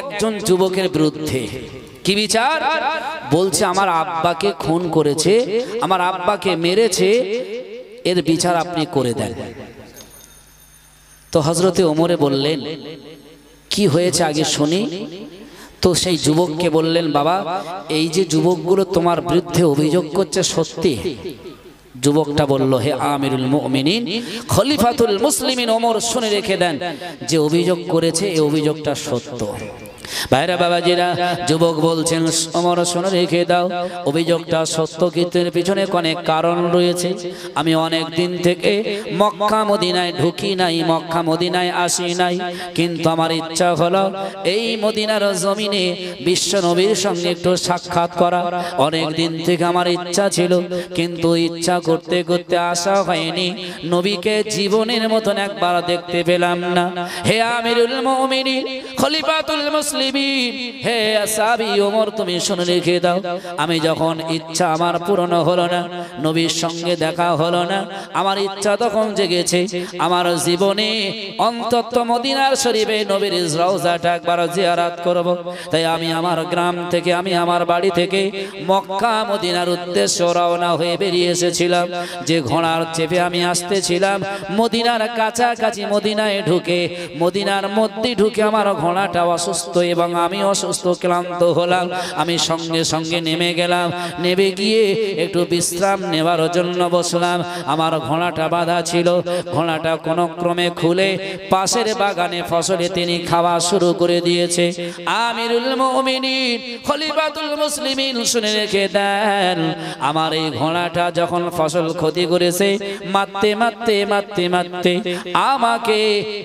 একজন যুবকের বিরুদ্ধে কি বিচার বলছে, আমার আব্বাকে খুন করেছে, আমার আব্বাকে মেরেছে, এর বিচার আপনি করে দেন। তো হযরতে ওমরে বললেন, কি হয়েছে আগে শুনি। তো সেই যুবককে বললেন, বাবা এই যে যুবকগুলো তোমার বিরুদ্ধে অভিযোগ করছে সত্যি? যুবকটা বলল, হে আমিরুল মুমিনিন, খলিফাতুল মুসলিমিন ওমর, শুনে রেখে দেন, যে অভিযোগ করেছে এই অভিযোগটা সত্য। ভাইরা বাবাজিরা, যুবক বলছেন, ওমর শুনে রেখে দাও, অভিযোগটা সত্য, কিন্তু এর পিছনে অনেক কারণ রয়েছে। আমি অনেক দিন থেকে মক্কা মদিনায় ঢুকি নাই, মক্কা মদিনায় আসি নাই, কিন্তু আমার ইচ্ছা হলো এই মদিনার জমিনে বিশ্ব নবীর সঙ্গে একটু সাক্ষাৎ করা। অনেক দিন থেকে আমার ইচ্ছা ছিল, কিন্তু ইচ্ছা করতে করতে আসা হয়নি। নবীকে জীবনের মতন একবার দেখতে পেলাম না। হে আমিরুল মুমিনিন, খলিফাতুল মুসলিমিন, হে আসহাবী ওমর, তুমি শুনে রেখে দাও, আমি যখন ইচ্ছা আমার পূরণ হলো না, নবীর সঙ্গে দেখা হলো না, আমার ইচ্ছা তখন জেগেছে আমার জীবনে অন্তত মদিনার শরীফে নবীর রওজাটা একবার জিয়ারত করব। তাই আমি আমার গ্রাম থেকে, আমি আমার বাড়ি থেকে মক্কা মদিনার উদ্দেশ্যে রওনা হয়ে বেরিয়ে এসেছিলাম। যে ঘোড়ার চেপে আমি আসতেছিলাম, মদিনার কাছাকাছি মদিনায় ঢুকে, মদিনার মধ্যে ঢুকে আমার ঘোড়াটা অসুস্থ এবং আমি অসুস্থ, ক্লান্ত হলাম। আমি সঙ্গে সঙ্গে নেমে গেলাম, নেমে গিয়ে একটু বিশ্রাম নেওয়ার জন্য বসলাম। আমার ঘোড়াটা বাঁধা ছিল, ঘোড়াটা কোনো ক্রমে খুলে পাশের বাগানে ফসলে তিনি খাওয়া শুরু করে দিয়েছে। আমিরুল মুমিনিন, খলিফাতুল মুসলিমিন, শুনে রেখে দেন, আমার এই ঘোড়াটা যখন ফসল ক্ষতি করেছে, মারতে মারতে মারতে মারতে আমাকে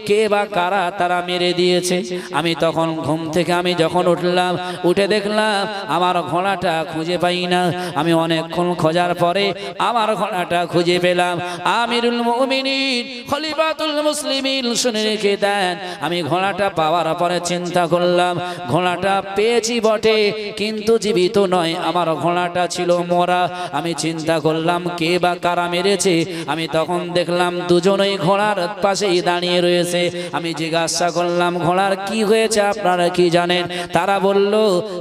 কে বা কারা তারা মেরে দিয়েছে। আমি তখন ঘুম থেকে আমি যখন উঠলাম, উঠে দেখলাম আমার ঘোড়াটা খুঁজে পাই না। আমি অনেকক্ষণ খোঁজার পরে আমার ঘোড়াটা খুঁজে পেলাম। আমিরুল মুমিনিন, খলিফাতুল মুসলিমিন, শুনে রেখে দেন, আমি ঘোড়াটা পাওয়ার পরে চিন্তা করলাম, ঘোড়াটা পেয়েছি বটে, কিন্তু জীবিত নয়, আমার ঘোড়াটা ছিল মরা। আমি চিন্তা করলাম কে বা কারা মেরেছে। আমি তখন দেখলাম দুজনেই ঘোড়ার পাশেই দাঁড়িয়ে রয়েছে। আমি জিজ্ঞাসা করলাম, ঘোড়ার কি হয়েছে, আপনারা কি জানেন? তারা বলল,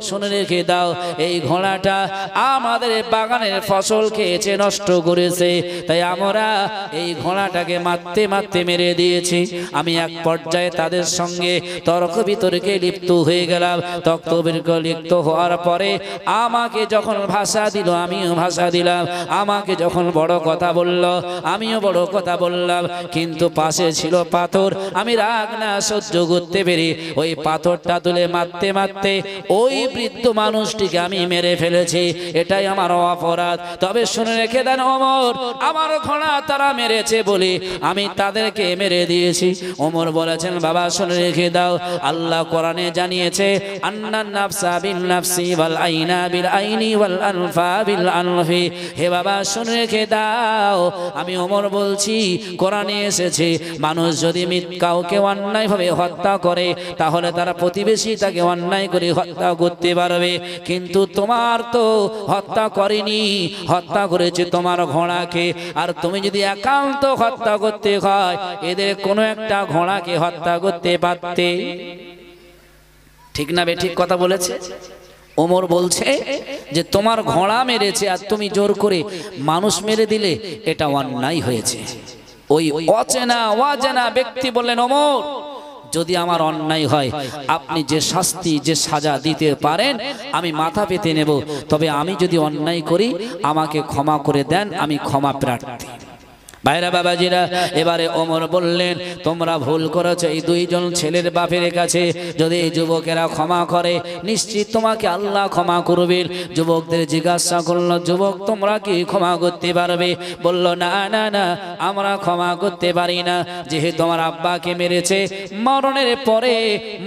শুনে রেখে দাও, এই ঘোড়াটা আমাদের বাগানের ফসল খেয়েছে, নষ্ট করেছে, তাই আমরা এই ঘোড়াটাকে মারতে মারতে মেরে দিয়েছি। আমি এক পর্যায়ে তাদের সঙ্গে তর্ক বিতর্কে লিপ্ত হয়ে গেলাম। তর্ক বিতর্কে লিপ্ত হওয়ার পরে আমাকে যখন ভাষা দিল, আমিও ভাষা দিলাম। আমাকে যখন বড় কথা বলল, আমিও বড় কথা বললাম। কিন্তু পাশে ছিল পাথর, আমি রাগ না সহ্য করতে পেরে ওই পাথরটা তুলে মারতে মারতে ওই বৃদ্ধ মানুষটিকে আমি মেরে ফেলেছি। এটাই আমার অপরাধ। তবে শুনে রেখে দেন ওমর, আমার ঘোড়া তারা মেরেছে বলে আমি তাদেরকে মেরে দিয়েছি। ওমর বলেছেন, বাবা শুনে রেখে দাও, আল্লাহ কোরআনে জানিয়েছে, আন্নান নাফসা বিন নাফসি ওয়াল আইনা বিল আইনি ওয়াল আনফা বিল আনফি। হে বাবা শুনে রেখে দাও, আমি ওমর বলছি, কোরআনে এসেছে, মানুষ যদি কাউকে অন্যায়ভাবে হত্যা করে, তাহলে তারা প্রতিবেশী তাকে অন্যায় করে হত্যা করতে পারবে, কিন্তু তোমার তো হত্যা করেনি, হত্যা করেছে তোমার ঘোড়াকে। আর তুমি যদি একান্ত হত্যা করতে হয়, এদের কোনো একটা ঘোড়াকে হত্যা করতে পারতে। ঠিক না বে ঠিক কথা বলেছে? ওমর বলছে যে তোমার ঘোড়া মেরেছে আর তুমি জোর করে মানুষ মেরে দিলে, এটা অন্যায় হয়েছে। ওই অচেনা অজানা ব্যক্তি বললেন, ওমর যদি আমার অন্যায় হয়, আপনি যে শাস্তি যে সাজা দিতে পারেন আমি মাথা পেতে নেব, তবে আমি যদি অন্যায় করি আমাকে ক্ষমা করে দেন, আমি ক্ষমা প্রার্থী। ভাইরা বাবাজিরা, এবারে ওমর বললেন, তোমরা ভুল করেছো, এই দুইজন ছেলের বাপের কাছে যদি এই যুবকেরা ক্ষমা করে, নিশ্চিত তোমাকে আল্লাহ ক্ষমা করবেন। যুবকদের জিজ্ঞাসা করলো, যুবক তোমরা কি ক্ষমা করতে পারবে? বলল, না না না, আমরা ক্ষমা করতে পারি না। যেহেতু আমার আব্বাকে মেরেছে, মরণের পরে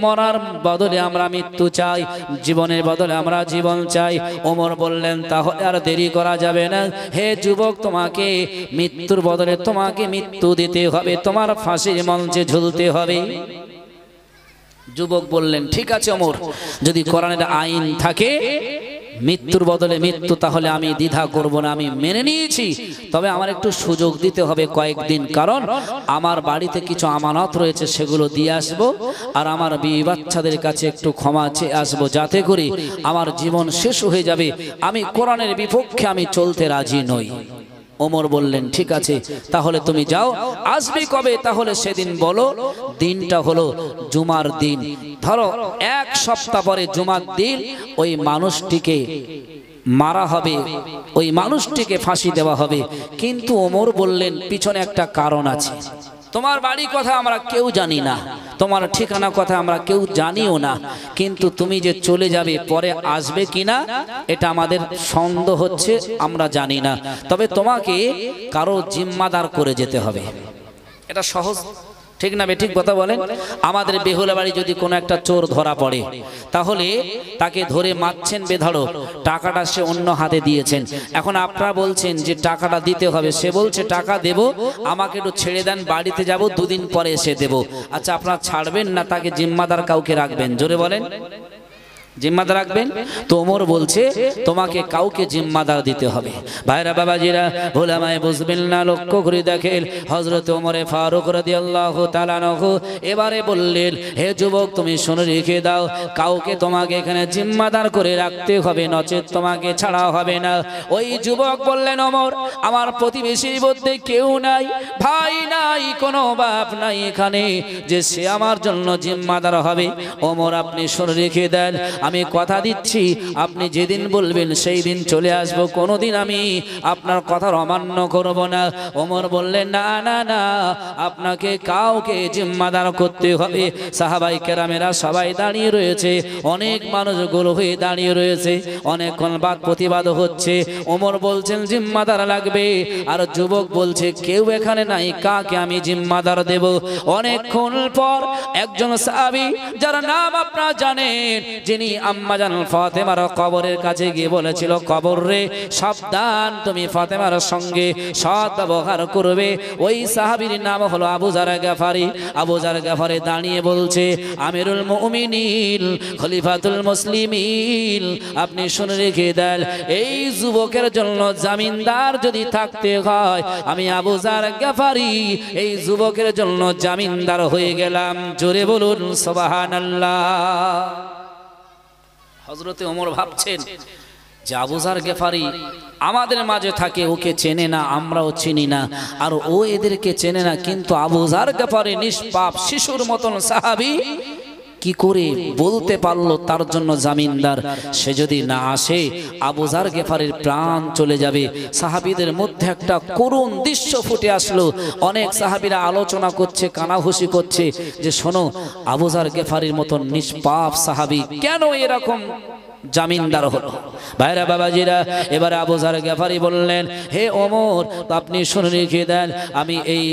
মরার বদলে আমরা মৃত্যু চাই, জীবনের বদলে আমরা জীবন চাই। ওমর বললেন, তাহলে আর দেরি করা যাবে না। হে যুবক, তোমাকে মৃত্যুর বদলে তোমাকে মৃত্যু দিতে হবে, তোমার ফাঁসির মঞ্চে ঝুলতে হবে। যুবক বললেন, ঠিক আছে ওমর, যদি কোরআনের আইন থাকে মৃত্যুর বদলে মৃত্যু, তাহলে আমি দ্বিধা করব না, আমি মেনে নিয়েছি, তবে আমার একটু সুযোগ দিতে হবে কয়েকদিন, কারণ আমার বাড়িতে কিছু আমানত রয়েছে, সেগুলো দিয়ে আসবো, আর আমার বিবি বাচ্চাদের কাছে একটু ক্ষমা চেয়ে আসবো, যাতে করে আমার জীবন শেষ হয়ে যাবে। আমি কোরআনের বিপক্ষে আমি চলতে রাজি নই। ওমর বললেন ঠিক আছে, তাহলে তুমি যাও, আসবে কবে? তাহলে সেদিন বলো। দিনটা হলো জুমার দিন, ধরো 1 সপ্তাহ পরে জুমার দিন ওই মানুষটিকে মারা হবে, ওই মানুষটিকে ফাঁসি দেওয়া হবে। কিন্তু ওমর বললেন পিছনে একটা কারণ আছে, তোমার বাড়ি কথা আমরা কেউ জানি না, তোমার ঠিকানা কথা আমরা কেউ জানিও না, কিন্তু তুমি যে চলে যাবে পরে আসবে কিনা এটা আমাদের সন্দেহ হচ্ছে, আমরা জানি না, তবে তোমাকে কারো জিম্মাদার করে যেতে হবে। এটা সহজ, ঠিক না? ঠিক কথা বলেন। আমাদের বেহুলা বাড়ি যদি কোনো একটা চোর ধরা পড়ে, তাহলে তাকে ধরে মারছেন বেধড়ক, টাকাটা সে অন্য হাতে দিয়েছেন, এখন আপনারা বলছেন যে টাকাটা দিতে হবে, সে বলছে টাকা দেব, আমাকে একটু ছেড়ে দেন, বাড়িতে যাব, 2 দিন পরে এসে দেব। আচ্ছা, আপনারা ছাড়বেন না তাকে জিম্মাদার কাউকে রাখবেন? জোরে বলেন। জিম্মাদার রাখবেন তো? ওমর বলছে তোমাকে কাউকে জিম্মাদার দিতে হবে। ভাইরা বাবাজিরা, ওলামায়ে বুঝবেন না, লক্ষ্য করে দেখেন হযরত ওমরে ফারুক রাদিয়াল্লাহু তাআলা আনহু এবারে বললেন, হে যুবক তুমি শুনে রেখে দাও, কাউকে তোমাকে এখানে জিম্মাদার করে রাখতে হবে, নচেত তোমাকে ছাড়া হবে না। ওই যুবক বললেন, ওমর আমার প্রতিবেশীর মধ্যে কেউ নাই, ভাই নাই, কোনো বাপ নাই এখানে যে সে আমার জন্য জিম্মাদার হবে। ওমর আপনি শুনে রেখে দেন, আমি কথা দিচ্ছি আপনি যেদিন বলবেন সেই দিন চলে আসব, কোনোদিন আমি আপনার কথার অমান্য করব না। ওমর বললেন না না না, আপনাকে কাউকে জিম্মাদার করতে হবে। সাহাবাই কেরামেরা সবাই দাঁড়িয়ে রয়েছে, অনেক মানুষ গোল হয়ে দাঁড়িয়ে রয়েছে, অনেকক্ষণ বাদ প্রতিবাদ হচ্ছে। ওমর বলছেন জিম্মাদার লাগবে, আর যুবক বলছে কেউ এখানে নাই, কাকে আমি জিম্মাদার দেব? অনেকক্ষণ পর একজন সাহাবী, যার নাম আপনারা জানেন, যিনি আম্মা জান ফাতেমার কবরের কাছে গিয়ে বলেছিল, কবর রে সাবধান, তুমি ফাতেমার সঙ্গে সৎ ব্যবহার করবে, ওই সাহাবীর নাম হলো আবু যার গাফারি। আবু যার গাফারি দাঁড়িয়ে বলছে, আমিরুল মুমিনিন, খলিফাতুল মুসলিমিন, আপনি শুনে রেখে দেন, এই যুবকের জন্য জামিনদার যদি থাকতে হয়, আমি আবু যার গাফারি এই যুবকের জন্য জামিনদার হয়ে গেলাম। জোরে বলুন সুবহানাল্লাহ। হযরতে ওমর ভাবছেন যে আবু যার গেফারি আমাদের মাঝে থাকে, ওকে চেনে না, আমরাও চিনি না, আর ও এদেরকে চেনে না, কিন্তু আবু যার গেফারি নিষ্পাপ শিশুর মতন সাহাবী কি করে বলতে পারলো তার জন্য জামিনদার? সে যদি না আসে আবু যার গেফারির প্রাণ চলে যাবে। সাহাবীদের মধ্যে একটা করুণ দৃশ্য ফুটে আসলো, অনেক সাহাবীরা আলোচনা করছে, কানাঘুষি করছে যে শোনো, আবু যার গেফারির মতন নিষ্পাপ সাহাবী কেন এরকম জামিনদার হলো? ভাইরা বাবাজিরা, এবারে আবু যার গেফারি বললেন, হে ওমর আপনি শুনে রেখে দেন, আমি এই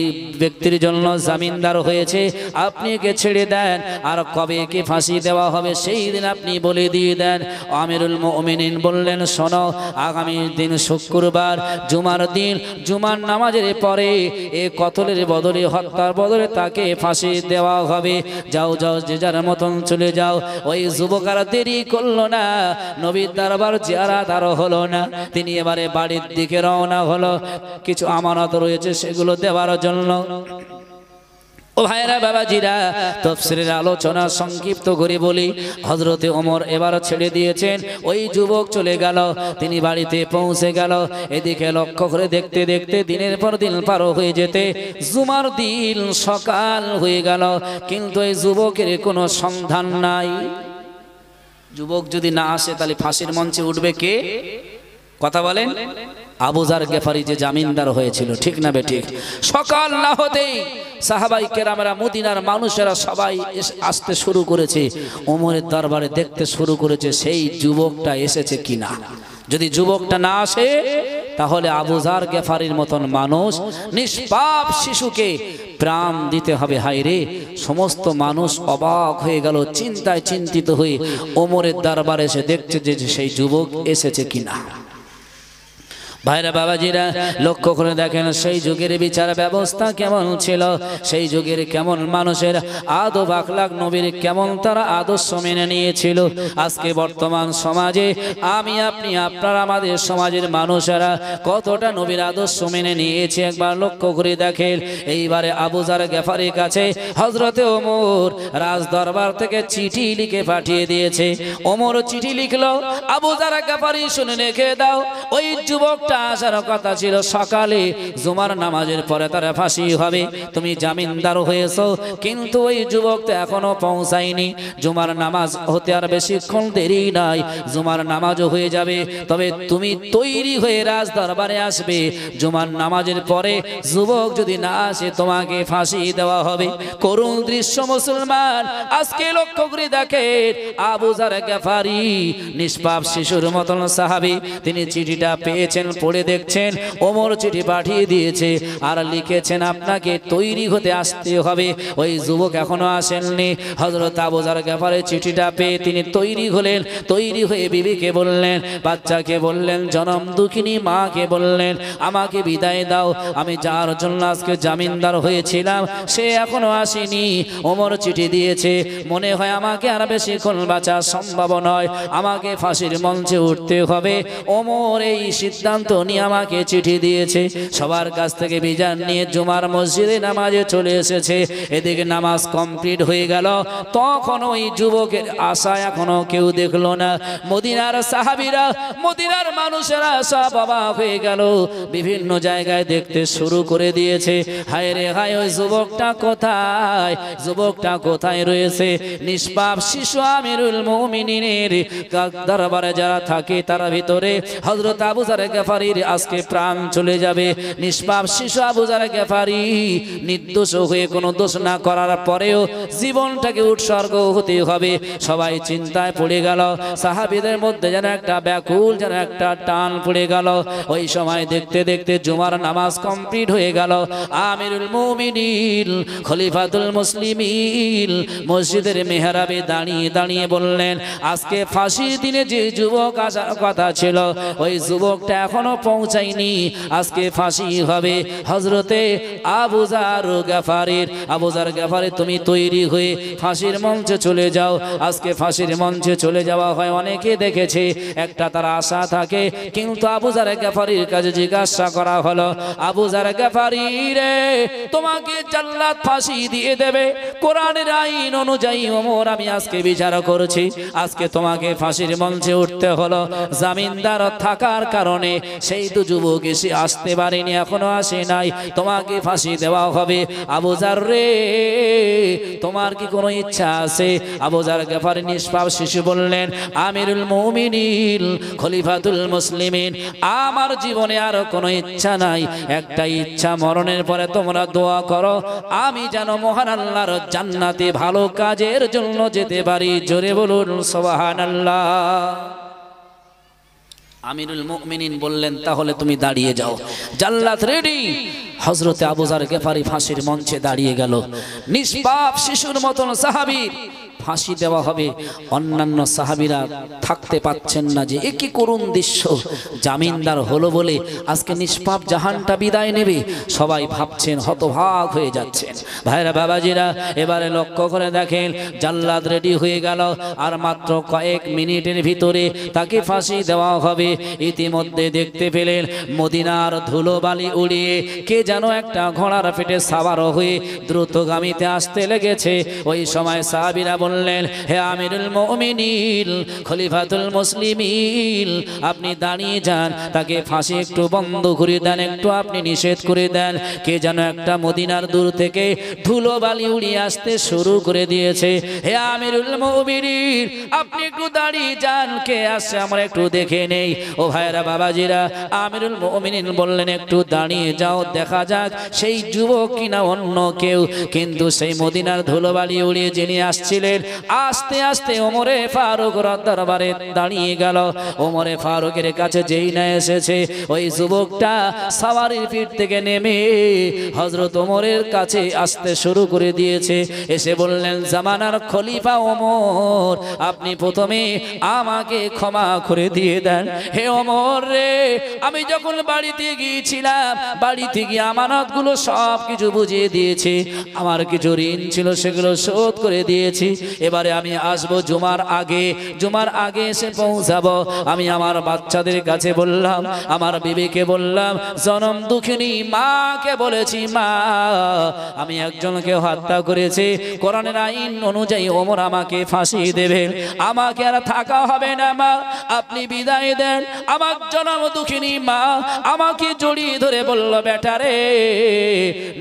ব্যক্তির জন্য জামিনদার হয়েছে, আপনি একে ছেড়ে দেন, আর কবে একে ফাঁসি দেওয়া হবে সেই দিন আপনি বলে দিয়ে দেন। আমিরুল মুমিনিন বললেন, শোনো, আগামী দিন শুক্রবার জুমার দিন, জুমার নামাজের পরে এ কতলের বদলে, হত্যার বদলে তাকে ফাঁসি দেওয়া হবে। যাও যাও, যে যার মতন চলে যাও। ওই যুবক আর দেরি করলো না, নবীর দরবার জিয়ারত আর হলো না, তিনি এবারে বাড়ির দিকে রওনা হলো, কিছু আমানত রয়েছে সেগুলো দেওয়ার জন্য। ও ভাইরা বাবাজিরা, তাফসীরের আলোচনা সংক্ষিপ্ত করে বলি, হযরতে ওমর এবার ছেড়ে দিয়েছেন, ওই যুবক চলে গেল, তিনি বাড়িতে পৌঁছে গেল। এদিকে লক্ষ্য করে দেখতে দেখতে দিনের পর দিন পার হয়ে যেতে জুমার দিন সকাল হয়ে গেল, কিন্তু এই যুবকের কোনো সন্ধান নাই। যুবক যদি না আসে তাহলে ফাঁসির মঞ্চে উঠবে কে? কথা বলেন। আবু যার গেফারি যে জামিনদার হয়েছিল, ঠিক না বেঠিক? সকাল না হতেই সাহাবাই কেরামেরা, মদিনার মানুষেরা সবাই আসতে শুরু করেছে, ওমরের দরবারে দেখতে শুরু করেছে সেই যুবকটা এসেছে কিনা। যদি যুবকটা না আসে তাহলে আবু যার গেফারির মতন মানুষ, নিষ্পাপ শিশুকে প্রাণ দিতে হবে। হায় রে, সমস্ত মানুষ অবাক হয়ে গেল, চিন্তায় চিন্তিত হয়ে ওমরের দরবারে এসে দেখছে যে সেই যুবক এসেছে কিনা। ভাইরা বাবাজিরা লক্ষ্য করে দেখেন সেই যুগের বিচার ব্যবস্থা কেমন ছিল, সেই যুগের কেমন মানুষের আদব আখলাক, নবীর কেমন তারা আদর্শ মেনে নিয়েছিল। আজকে বর্তমান সমাজে আমি আপনি আপনারা আমাদের সমাজের মানুষেরা কতটা নবীর আদর্শ মেনে নিয়েছে একবার লক্ষ্য করে দেখেন। এইবারে আবু যার গেফারির কাছে হযরতে ওমর রাজ দরবার থেকে চিঠি লিখে পাঠিয়ে দিয়েছে। ওমর চিঠি লিখলো, আবু যার গেফারি শুনে রেখে দাও, ওই যুবকটা আসার কথা ছিল সকালে, জুমার নামাজের পরে তার ফাঁসি হবে, তুমি জামিনদার হয়েছো, কিন্তু ওই যুবকটা এখনো পৌঁছায়নি। জুমার নামাজ হতে আর বেশিক্ষণ দেরি নাই, জুমার নামাজও হয়ে যাবে, তবে তুমি তৈরি হয়ে রাজ দরবারে আসবে। জুমার নামাজের পরে যুবক যদি না আসে তোমাকে ফাঁসি দেওয়া হবে। করুণ দৃশ্য মুসলমান, আজকে লক্ষ্য করে দেখেন আবু যার গেফারি নিষ্পাপ শিশুর মতন সাহাবী, তিনি চিঠিটা পেয়েছেন, পড়ে দেখছেন ওমর চিঠি পাঠিয়ে দিয়েছে আর লিখেছেন আপনাকে তৈরি হতে আসতে হবে। ওই যুবক এখনো আসেননি। হযরত আবু যার গেফারি চিঠিটা পেয়ে তিনি তৈরি হলেন, তৈরি হয়ে বিবিকে বললেন, বাচ্চাকে বললেন, জনম দুঃখিনী মাকে বললেন, আমাকে বিদায় দাও, আমি যার জন্য আজকে জামিনদার হয়েছিলাম সে এখনো আসেনি। ওমর চিঠি দিয়েছে, মনে হয় আমাকে আর বেশিক্ষণ বাঁচা সম্ভব নয়, আমাকে ফাঁসির মঞ্চে উঠতে হবে। ওমর এই সিদ্ধান্ত নিয়ে আমাকে চিঠি দিয়েছে। সবার কাছ থেকে বিজান নিয়ে জুমার মসজিদে নামাজে চলে এসেছে। এদিকে নামাজ কমপ্লিট হয়ে গেল, তখন ওই যুবকের আশা এখনো কেউ দেখলো না। মদিনার সাহাবীরা, মদিনার মানুষেরা সব অবাক হয়ে গেল, বিভিন্ন জায়গায় দেখতে শুরু করে দিয়েছে। হায় রে হায়, ওই যুবকটা কোথায়, যুবকটা কোথায় রয়েছে? নিষ্পাপ শিশু আমিরুল মুমিনিনের দরবারে যারা থাকে তার ভিতরে হযরত আবু যার গেফারির আজকে প্রাণ চলে যাবে। নিষ্পাপ শিশু আবু যার গেফারি নির্দোষ হয়ে কোনো দোষ না করার পরেও জীবনটাকে উৎসর্গ হতে হবে। সবাই চিন্তায় পড়ে গেল, সাহাবীদের মধ্যে যেন একটা ব্যাকুল, যেন একটা টান পড়ে গেল। ওই সময় দেখতে দেখতে জুমার নামাজ কমপ্লিট হয়ে গেল। আমিরুল মুমিনিন খলিফাতুল মুসলিমিন মসজিদের মেহরাবে দাঁড়িয়ে দাঁড়িয়ে বললেন, আজকে ফাঁসির দিনে যে যুবক আসার কথা ছিল ওই যুবকটা এখনো পৌঁছায়নি, আজকে ফাঁসি হবে হযরতে আবু যার গেফারির। আবু যার গেফারি তুমি তৈরি হয়ে ফাঁসির মঞ্চে চলে যাও। আজকে ফাঁসির মঞ্চে চলে যাওয়া হয়, অনেকে দেখেছে, একটা তার আশা থাকে। কিন্তু আবু যার গেফারির কাছে জিজ্ঞাসা করা হলো, আবু যার গেফারি রে, তোমাকে জাল্লাত ফাঁসি দিয়ে দেবে, কোরআনের আইন অনুযায়ী ওমর আমি আজকে বিচার করেছি, আজকে তোমাকে ফাঁসির মঞ্চে উঠতে হলো। জামিনদার থাকার কারণে সেই তো যুবক এসে আসতে পারেনি, এখনো আসে নাই, তোমাকে ফাঁসি দেওয়া হবে। আবু যার রে, তোমার কি কোনো ইচ্ছা আছে? আবু যার গেফারি নিষ্পাপ শিশু বললেন, আমিরুল মুমিনিন খলিফাতুল মুসলিমিন, আমার জীবনে আর কোনো ইচ্ছা নাই, একটা ইচ্ছা, মরণের পরে তোমরা দোয়া করো আমি যেন মহান আল্লাহর জান্নাতে ভালো কাজের জন্য যেতে পারি। জোরে বলুন সুবহানাল্লাহ। আমিরুল মুমিনিন বললেন, তাহলে তুমি দাঁড়িয়ে যাও, জান্নাত রেডি। হযরতে আবু যার গেফারি ফাঁসির মঞ্চে দাঁড়িয়ে গেল। নিষ্পাপ শিশুর মতন সাহাবীর ফাঁসি দেওয়া হবে। অন্যান্য সাহাবীরা থাকতে পাচ্ছেন না যে এ কি করুণ দৃশ্য, জামিনদার হলো বলে আজকে নিষ্পাপ জাহানটা বিদায় নেবে। সবাই ভাবছেন, হতভাগ হয়ে যাচ্ছেন। ভাইরা বাবাজিরা, এবারে লক্ষ্য করে দেখেন জাল্লাদ রেডি হয়ে গেল, আর মাত্র কয়েক মিনিটের ভিতরে তাকে ফাঁসি দেওয়া হবে। ইতিমধ্যে দেখতে পেলেন মদিনার ধুলোবালি উড়িয়ে কে যেন একটা ঘোড়ার পেটে সাওয়ার হয়ে দ্রুতগামীতে আসতে লেগেছে। ওই সময় সাহাবীরা বললেন, হে আমিরুল মুমিনিন খলিফাতুল মুসলিমিন, আপনি দাঁড়িয়ে যান, তাকে ফাঁসি একটু বন্ধ করে দেন, একটু আপনি নিষেধ করে দেন। কে যেন একটা মদিনার দূর থেকে ধুলোবালি উড়িয়ে আসতে শুরু করে দিয়েছে। হে আমিরুল মুমিনিন, আপনি একটু দাঁড়িয়ে যান, কে আসছে আমরা একটু দেখে নেই। ও ভাইরা বাবাজিরা, আমিরুল মুমিনিন বললেন, একটু দাঁড়িয়ে যাও, দেখা যাক সেই যুবক কিনা অন্য কেউ। কিন্তু সেই মদিনার ধুলোবালি উড়িয়ে যিনি আসছিলেন বললেন। আস্তে আস্তে ওমরে ফারুক দরবারে দাঁড়িয়ে গেল। ওমরে ফারুকের কাছে যেই না এসেছে, ওই যুবকটা সাওয়ারির পিঠ থেকে নেমে হযরত ওমরের কাছে আসতে শুরু করে দিয়েছে। এসে বললেন, জামানার খলিফা ওমর, আপনি প্রথমে আমাকে ক্ষমা করে দিয়ে দেন। হে ওমর রে, আমি যখন বাড়িতে গিয়েছিলাম, বাড়িতে গিয়ে আমানতগুলো সব কিছু বুঝিয়ে দিয়েছি। আমার কিছু ঋণ ছিল, সেগুলো শোধ করে দিয়েছি। এবারে আমি আসবো জুমার আগে এসে পৌঁছাবো। আমি আমার বাচ্চাদের কাছে বললাম, আমার বিবিকে বললাম, জনম দুঃখিনী মাকে বলেছি, মা আমি একজনকে হত্যা করেছি, কোরআনের আইন অনুযায়ী ওমর আমাকে ফাঁসি দেবে, আমাকে আর থাকা হবে না মা, আপনি বিদায় দেন। আমার জনম দুঃখিনী মা আমাকে জড়িয়ে ধরে বলল, বেটা রে,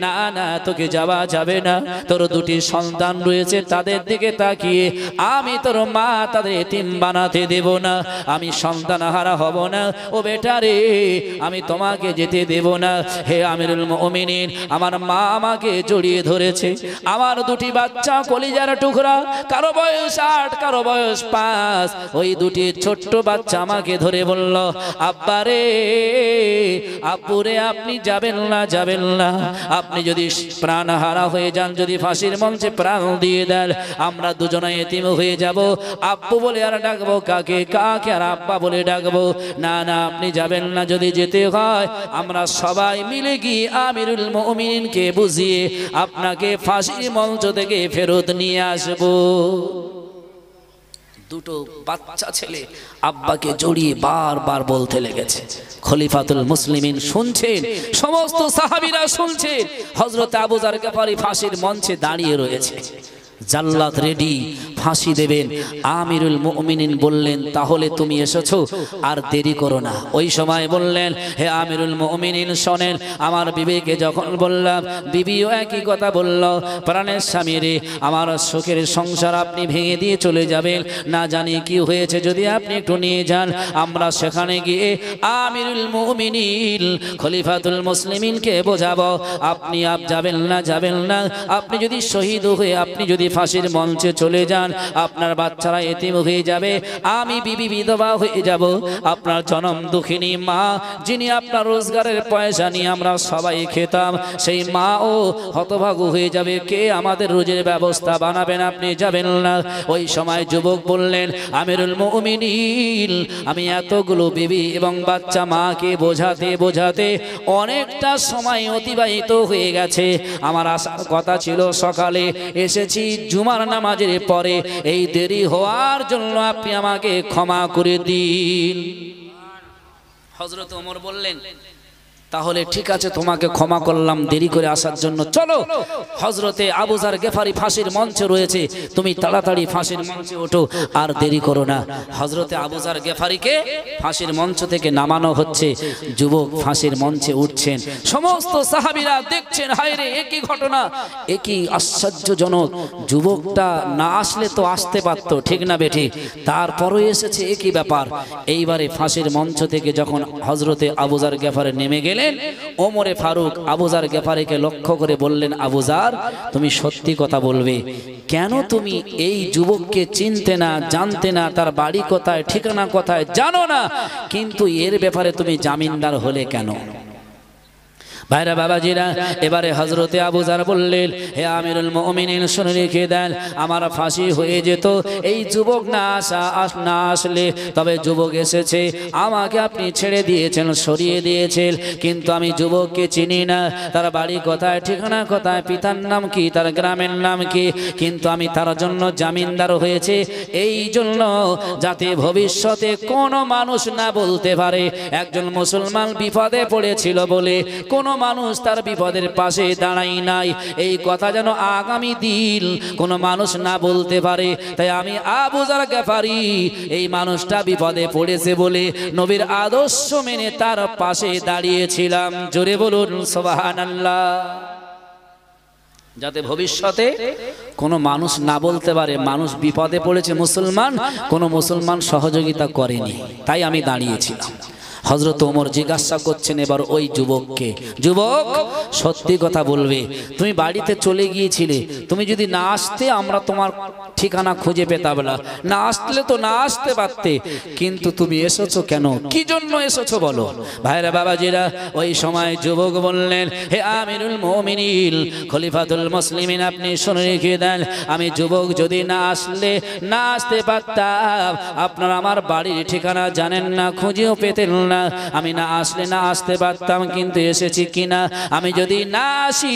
না না, তোকে যাওয়া যাবে না, তোর দুটি সন্তান রয়েছে, তাদের দিকে তাকিয়ে আমি তোর মা তাদের এতিম বানাতে দেব না, আমি সন্তান হারা হব না। ও বেটা রে, আমি তোমাকে যেতে দেব না। হে আমিরুল মুমিনিন, আমার মা আমাকে জড়িয়ে ধরেছে, আমার দুটি বাচ্চা কলিজার টুকরা, কারো বয়স 8, কারো বয়স 5, ওই দুটি ছোট্ট বাচ্চা আমাকে ধরে বলল, আব্বা রে, আব্বুরে, আপনি যাবেন না, যাবেন না, আপনি যদি প্রাণ হারা হয়ে যান, যদি ফাঁসির মঞ্চে প্রাণ দিয়ে দেন, আমরা দুজনে এতিম হয়ে যাব। আব্বু বলে আর ডাকবো কাকে? কাকে আর আব্বা বলে ডাকবো? না না, আপনি যাবেন না। যদি যেতে হয়, আমরা সবাই মিলে গিয়ে আমিরুল মুমিনিনকে বুঝিয়ে আপনাকে ফাঁসির মঞ্চ থেকে ফেরত নিয়ে আসবো। দুটো বাচ্চা ছেলে আব্বাকে জড়িয়ে বারবার বলতে লেগেছে। খলিফাতুল মুসলিমিন শুনছেন, সমস্ত সাহাবীরা শুনছেন। হযরত আবু যার গফারি ফাঁসির মঞ্চে দাঁড়িয়ে রয়েছে, জাল্লাদ রেডি, ফাঁসি দেবেন। আমিরুল মুমিনিন বললেন, তাহলে তুমি এসেছো, আর দেরি করো না। ওই সময় বললেন, হে আমিরুল মুমিনিন শোনেন, আমার বিবিকে যখন বললাম, বিবিও একই কথা বলল, প্রাণের স্বামী রে, আমার সুখের সংসার আপনি ভেঙে দিয়ে চলে যাবেন, না জানি কি হয়েছে, যদি আপনি একটু নিয়ে যান, আমরা সেখানে গিয়ে আমিরুল মুমিনিন খলিফাতুল মুসলিমিনকে বোঝাবো, আপনি যাবেন না, যাবেন না, আপনি যদি শহীদ হয়ে আপনি যদি ফাঁসির মঞ্চে চলে যান, আপনার বাচ্চারা এতিম হয়ে যাবে, আমি বিবি বিধবা হয়ে যাব, আপনার জনম দুঃখিনী মা, যিনি আপনার রোজগারের পয়সা নিয়ে আমরা সবাই খেতাম, সেই মা ও হতভাগু হয়ে যাবে, কে আমাদের রোজের ব্যবস্থা বানাবেন? আপনি যাবেন না। ওই সময় যুবক বললেন, আমিরুল মুমিনিন, আমি এতগুলো বিবি এবং বাচ্চা মাকে বোঝাতে বোঝাতে অনেকটা সময় অতিবাহিত হয়ে গেছে, আমার আসার কথা ছিল সকালে, এসেছি জুমার নামাজের পরে, এই দেরি হওয়ার জন্য আপনি আমাকে ক্ষমা করে দিন। হযরত ওমর বললেন, তাহলে ঠিক আছে, তোমাকে ক্ষমা করলাম দেরি করে আসার জন্য, চলো। হযরতে আবু যার গফারি ফাঁসির মঞ্চে রয়েছে, তুমি তাড়াতাড়ি ফাঁসির মঞ্চে ওঠো, আর দেরি করো না। হযরতে আবু যার গফারিকে ফাঁসির মঞ্চ থেকে নামানো হচ্ছে, যুবক ফাঁসির মঞ্চে উঠছেন, সমস্ত সাহাবীরা দেখছেন, হায় রে, একই ঘটনা, একই আশ্চর্যজনক, যুবকটা না আসলে তো আসতে পারতো, ঠিক না বেঠি, তারপরও এসেছে, একই ব্যাপার। এইবারে ফাঁসির মঞ্চ থেকে যখন হযরতে আবু যার গফারি নেমে গেলেন, ওমরে ফারুক আবু যার গফারিকে লক্ষ্য করে বললেন, আবু যার, তুমি সত্যি কথা বলবে, কেন তুমি এই যুবককে চিনতে না, জানতে না, তার বাড়ি কোথায়, ঠিকানা কোথায় জানো না, কিন্তু এর ব্যাপারে তুমি জামিনদার হলে কেন? ভাইরা বাবাজিরা, এবারে হযরতে আবু যার বললেন, হে আমিরুল মুমিনিন, শুনে রেখে দেন, আমার ফাঁসি হয়ে যেত এই যুবক না আসলে, তবে যুবক এসেছে, আমাকে আপনি ছেড়ে দিয়েছেন, সরিয়ে দিয়েছেন, কিন্তু আমি যুবককে চিনি না, তার বাড়ি কোথায়, ঠিকানা কোথায়, পিতার নাম কি, তার গ্রামের নাম কি, কিন্তু আমি তার জন্য জামিনদার হয়েছে, এই জন্য যাতে ভবিষ্যতে কোনো মানুষ না বলতে পারে একজন মুসলমান বিপদে পড়েছিল বলে কোনো মানুষ তার বিপদের পাশে দাঁড়াই নাই, এই কথা যেন আগামী দিন কোনো মানুষ না বলতে পারে। তাই আমি আবু যার গফারি এই মানুষটা বিপদে পড়েছে বলে নবীর আদর্শ মেনে তার পাশে দাঁড়িয়েছিলাম। জোরে বলুন সুবহানাল্লাহ। যাতে ভবিষ্যতে কোনো মানুষ না বলতে পারে মানুষ বিপদে পড়েছে মুসলমান, কোনো মুসলমান সহযোগিতা করেনি, তাই আমি দাঁড়িয়েছিলাম। হযরত ওমর জিজ্ঞাসা করছেন এবার ওই যুবককে, যুবক সত্যি কথা বলবে, তুমি বাড়িতে চলে গিয়েছিলে, তুমি যদি না আসতে আমরা তোমার ঠিকানা খুঁজে পেতাম না, না আসলে তো না আসতে পারতে, কিন্তু তুমি এসেছো কেন, কি জন্য এসেছো বলো। ভাইরা বাবাজিরা, ওই সময় যুবক বললেন, হে আমিরুল মুমিনিন, খলিফাতুল মুসলিমিন, আপনি শুনে রেখে দেন, আমি যুবক যদি না আসতে পারতাম, আপনারা আমার বাড়ির ঠিকানা জানেন না, খুঁজেও পেতেন না, আমি না আসলে না আসতে পারতাম, কিন্তু এসেছি কিনা, আমি যদি না আসি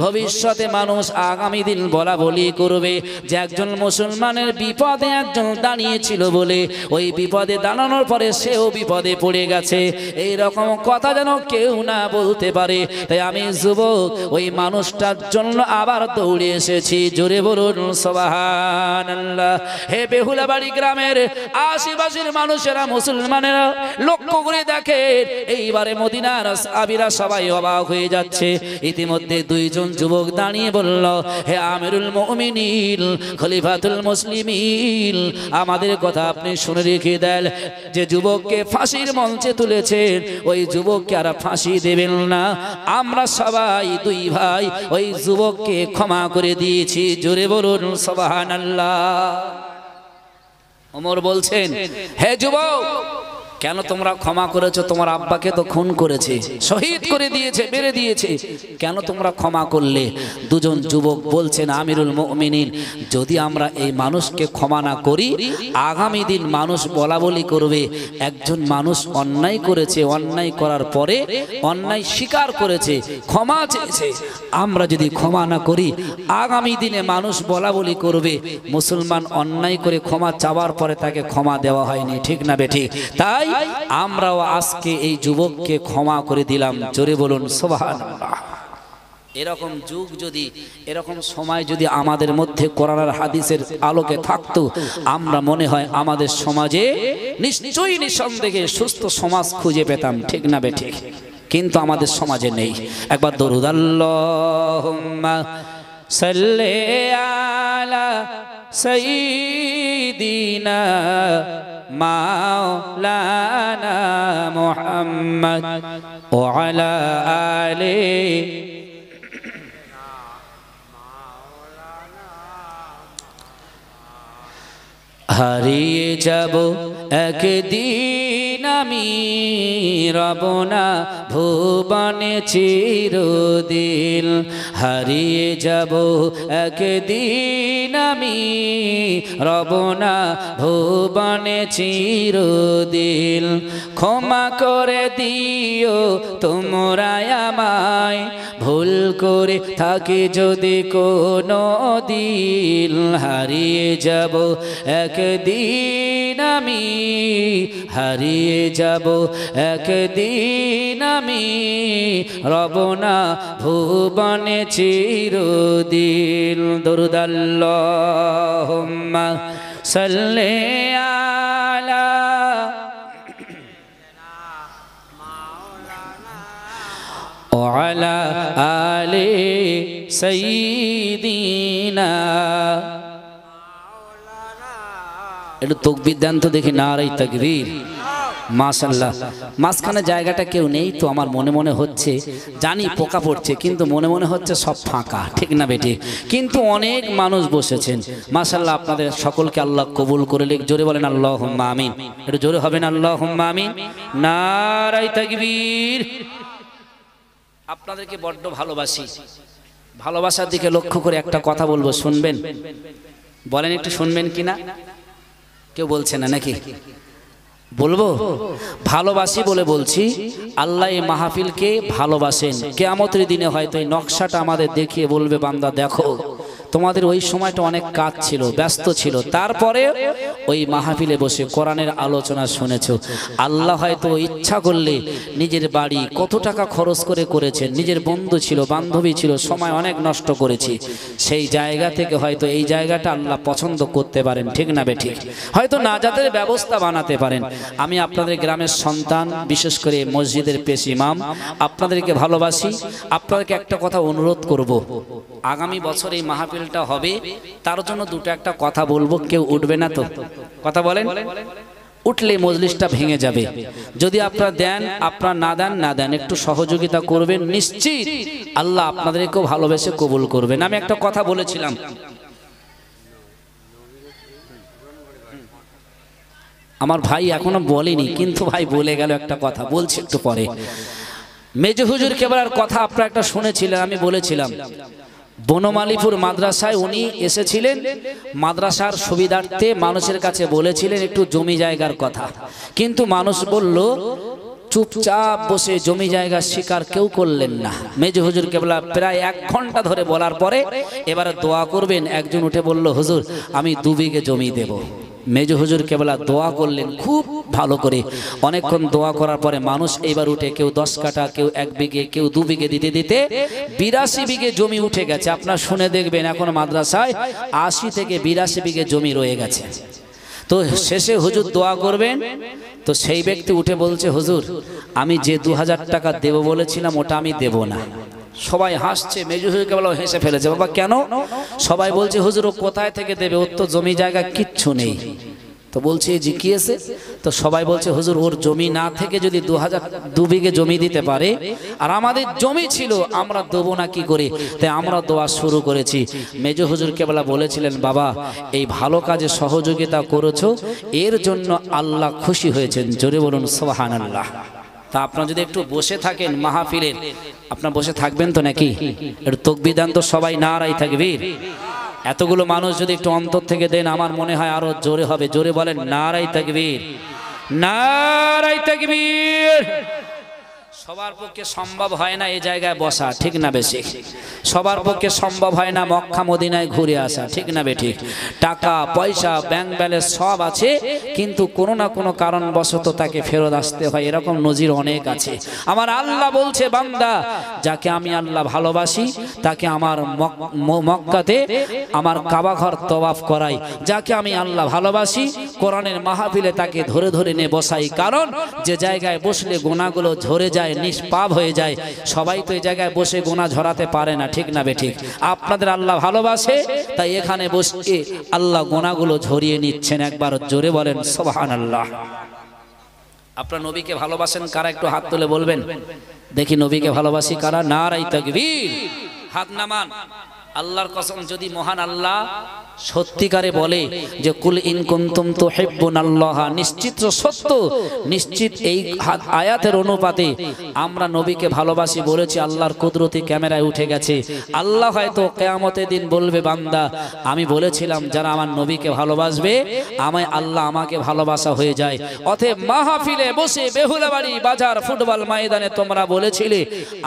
ভবিষ্যতে মানুষ আগামী দিন বলা বলি করবে যে একজন মুসলমানের বিপদে একজন দাঁড়িয়েছিল বলে, ওই বিপদে দাঁড়ানোর পরে সেও বিপদে পড়ে গেছে, এই রকম কথা যেন কেউ না বলতে পারে। তাই আমি যুবক ওই মানুষটার জন্য আবার দৌড়ে এসেছি, জোরে বলুন সুবহানাল্লাহ। হে বেহুলাবাড়ি গ্রামের আশেপাশের মানুষেরা, মুসলমানেরা লক্ষ্য করে দেখেন, এইবারে মদিনার সাহাবীরা সবাই অবাক হয়ে যাচ্ছে। ইতিমধ্যে দুইজন যুবক দাঁড়িয়ে বলল, হে আমিরুল মুমিনিন, খলিফাতুল মুসলিমিন, আমাদের কথা আপনি শুনে রেখে দেন, যে যুবককে ফাঁসির মঞ্চে তুলেছেন ওই যুবককে আর ফাঁসি দেবেন না, আমরা সবাই দুই ভাই ওই যুবককে ক্ষমা করে দিয়েছি, জোরে বলুন সুবহানাল্লাহ। ওমর বলছেন, হে যুবক, কেন তোমরা ক্ষমা করেছো? তোমার আব্বাকে তো খুন করেছে, শহীদ করে দিয়েছে, মেরে দিয়েছে, কেন তোমরা ক্ষমা করলে? দুজন যুবক বলছেন, আমিরুল মুমিনিন, যদি আমরা এই মানুষকে ক্ষমা না করি, আগামী দিন মানুষ বলা বলি করবে একজন মানুষ অন্যায় করেছে, অন্যায় করার পরে অন্যায় স্বীকার করেছে, ক্ষমা চেয়েছে, আমরা যদি ক্ষমা না করি, আগামী দিনে মানুষ বলা বলি করবে মুসলমান অন্যায় করে ক্ষমা চাওয়ার পরে তাকে ক্ষমা দেওয়া হয়নি, ঠিক না বেঠিক? তাই আমরাও আজকে এই যুবককে ক্ষমা করে দিলাম, জোরে বলুন সুবহানাল্লাহ। এরকম যুগ যদি, এরকম সময় যদি আমাদের মধ্যে কোরআন হাদিসের আলোকে থাকতো, আমরা মনে হয় আমাদের সমাজে নিশ্চয়ই নিঃসন্দেহে সুস্থ সমাজ খুঁজে পেতাম, ঠিক না বেঠিক? কিন্তু আমাদের সমাজে নেই। একবার দরুদ আল্লাহুম্মা সাল্লি আলা সাইয়্যিদিনা মাওলানা মুহাম্মদ ওয়া আলা আলিহি হারিয়ে যাব একদিন আমি, রব না ভুবনে চিরদিন, হারিয়ে যাব একদিন আমি, রব না ভুবনে চিরদিন, ক্ষমা করে দিও তোমরা আমায়, ভুল করে থাকে যদি কোনো দিন, হারিয়ে যাব একদিন আমি, হারিয়ে যাব একদিন আমি, রব না ভুবনে চিরদিন। দরুদ আল্লাহুম্মা সাল্লি আলা ওয়া আলা আলি সাইয়্যিদিনা। একটু তাকবীর দেন তো দেখি, নারায়ে তাকবীর, মাশাআল্লাহ। মাঝখানে জায়গাটা কেউ নেই তো, আমার মনে মনে হচ্ছে, জানি পোকা পড়ছে, কিন্তু মনে মনে হচ্ছে সব ফাঁকা, ঠিক না বেটি? কিন্তু অনেক মানুষ বসেছেন, মাশাআল্লাহ। আপনাদের সকলকে আল্লাহ কবুল করে লিখ, জোরে বলেন আল্লাহুম্মা আমিন। একটু জোরে হবে না আল্লাহুম্মা আমিন, নারায়ে তাকবীর। আপনাদেরকে বড্ড ভালোবাসি, ভালোবাসার দিকে লক্ষ্য করে একটা কথা বলবো, শুনবেন? বলেন একটু শুনবেন কিনা? কেউ বলছে না নাকি? বলবো, ভালোবাসি বলে বলছি। আল্লাহ এই মাহফিলকে ভালোবাসেন। কিয়ামতের দিনে হয়তো এই নকশাটা আমাদের দেখিয়ে বলবে, বান্দা দেখো, তোমাদের ওই সময়টা অনেক কাজ ছিল, ব্যস্ত ছিল, তারপরে ওই মাহফিলে বসে কোরআনের আলোচনা শুনেছো। আল্লাহ হয়তো ইচ্ছা করলে নিজের বাড়ি কত টাকা খরচ করে করেছেন, নিজের বন্ধু ছিল, বান্ধবী ছিল, সময় অনেক নষ্ট করেছি, সেই জায়গা থেকে হয়তো এই জায়গাটা আল্লাহ পছন্দ করতে পারেন, ঠিক না বেঠিক? হয়তো নাজাতের ব্যবস্থা বানাতে পারেন। আমি আপনাদের গ্রামের সন্তান, বিশেষ করে মসজিদের পেশ ইমাম, আপনাদেরকে ভালোবাসি। আপনাদেরকে একটা কথা অনুরোধ করব, আগামী বছর এই মাহফিলটা হবে, তার জন্য দুটো একটা কথা বলবো, কেউ উঠবে না তো? কথা বলেন, উঠলে মজলিসটা ভেঙে যাবে। যদি আপনারা দেন, আপনারা না দেন না দেন, একটু সহযোগিতা করবেন, নিশ্চিত আল্লাহ আপনাদেরকেও ভালোবেসে কবুল করবেন। আমি একটা কথা বলেছিলাম, আমার ভাই এখনো বলেনি, কিন্তু ভাই বলে গেল একটা কথা, বলছি একটু পরে। মেজ হুজুর কেবলার কথা আপনারা একটা শুনেছিলেন, আমি বলেছিলাম বনমালীপুর মাদ্রাসায় উনি এসেছিলেন, মাদ্রাসার সুবিধার্থে মানুষের কাছে বলেছিলেন একটু জমি জায়গার কথা, কিন্তু মানুষ বলল চুপচাপ বসে জমি জায়গা স্বীকার কেউ করলেন না। মেজ হুজুর কেবলা প্রায় 1 ঘন্টা ধরে বলার পরে এবারে দোয়া করবেন, একজন উঠে বলল হুজুর আমি 2 বিঘে জমি দেব। মেজ হুজুর কেবলা দোয়া করলেন খুব ভালো করে। অনেকক্ষণ দোয়া করার পরে মানুষ এবার উঠে কেউ 10 কাঠা, কেউ 1 বিঘে, কেউ 2 বিঘে দিতে দিতে 82 বিঘে জমি উঠে গেছে। আপনার শুনে দেখবেন এখন মাদ্রাসায় 80 থেকে 82 বিঘে জমি রয়ে গেছে। তো শেষে হুজুর দোয়া করবেন, তো সেই ব্যক্তি উঠে বলছে হুজুর আমি যে 2000 টাকা দেব বলেছিলাম ওটা আমি দেব না। সবাই হাসছে, মেজু হুজুর কেবল হেসে ফেলেছে। বাবা কেন? সবাই বলছে হুজুর ও কোথায় থেকে দেবে, ওর তো জমি জায়গা কিচ্ছু নেই। তো বলছে জিজ্ঞেসে, তো সবাই বলছে হুজুর ওর জমি না থেকে যদি 2 বিঘে জমি দিতে পারে, আর আমাদের জমি ছিল আমরা দেবো না কি করে, তাই আমরা দোয়া শুরু করেছি। মেজ হুজুর কেবলা বলেছিলেন বাবা এই ভালো কাজে সহযোগিতা করেছো, এর জন্য আল্লাহ খুশি হয়েছেন। জোরে বলুন সুবহানাল্লাহ। তা আপনারা যদি একটু বসে থাকেন মাহফিলের, আপনারা বসে থাকবেন তো নাকি? একটু তাকবীর দেন তো সবাই, নারায়ে তাকবীর। এতগুলো মানুষ যদি একটু অন্তর থেকে দেন আমার মনে হয় আরো জোরে হবে। জোরে বলেন নারায়ে তাকবীর, নারায়ে তাকবীর। সবার পক্ষে সম্ভব হয় না এই জায়গায় বসা, ঠিক না বেশি? সবার পক্ষে সম্ভব হয় না মক্কা মদিনায় ঘুরে আসা, ঠিক না বেঠিক? টাকা পয়সা ব্যাংক ব্যালেন্স সব আছে, কিন্তু কোনো না কোনো কারণবশত তাকে ফেরত আসতে হয়, এরকম নজির অনেক আছে। আমার আল্লাহ বলছে বান্দা যাকে আমি আল্লাহ ভালোবাসি তাকে আমার মক্কাতে আমার কাবা ঘর তওয়াফ করাই। যাকে আমি আল্লাহ ভালোবাসি কোরআনের মাহফিলে তাকে ধরে ধরে নিয়ে বসাই, কারণ যে জায়গায় বসলে গোনাগুলো ঝরে যায়, নিষ্পাপ হয়ে যায়। সবাই তো এই জায়গায় বসে গোনা ঝরাতে পারে না, ঠিক না বেঠিক? আপনাদের আল্লাহ ভালোবাসে, তাই এখানে বসে আল্লাহ গোনাগুলো ঝরিয়ে নিচ্ছেন। একবার জোরে বলেন সুবহানাল্লাহ। আপনারা নবীকে ভালোবাসেন কারা? একটু হাত তুলে বলবেন দেখি, নবীকে ভালোবাসি কারা? নারায়ে তাকবীর। হাত নামান। আল্লাহর কসম, যদি মহান আল্লাহ সত্যিকারে বলে যে কুল ইন কুনতুম তুহিব্বুনাল্লাহ, নিশ্চিত সত্য, নিশ্চিত এই আয়াতের অনুপাতে আমরা নবীকে ভালোবাসি বলেছি, আল্লাহর কুদরতি ক্যামেরায় উঠে গেছে। আল্লাহ হয়তো কিয়ামতের দিন বলবে বান্দা আমি বলেছিলাম যারা আমার নবীকে ভালোবাসবে আমায় আল্লাহ আমাকে ভালোবাসা হয়ে যায়। অতএব মাহফিলে বসে বেহুলাবাড়ি বাজার ফুটবল ময়দানে তোমরা বলেছিলে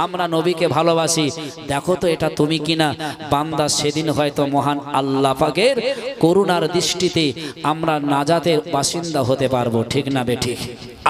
আমরা নবীকে ভালোবাসি, দেখো তো এটা তুমি কিনা। বান্দা সেদিন হয়তো মহান আল্লাহ পাকের করুণার দৃষ্টিতে আমরা নাজাতের বাসিন্দা হতে পারবো, ঠিক না বেঠিক?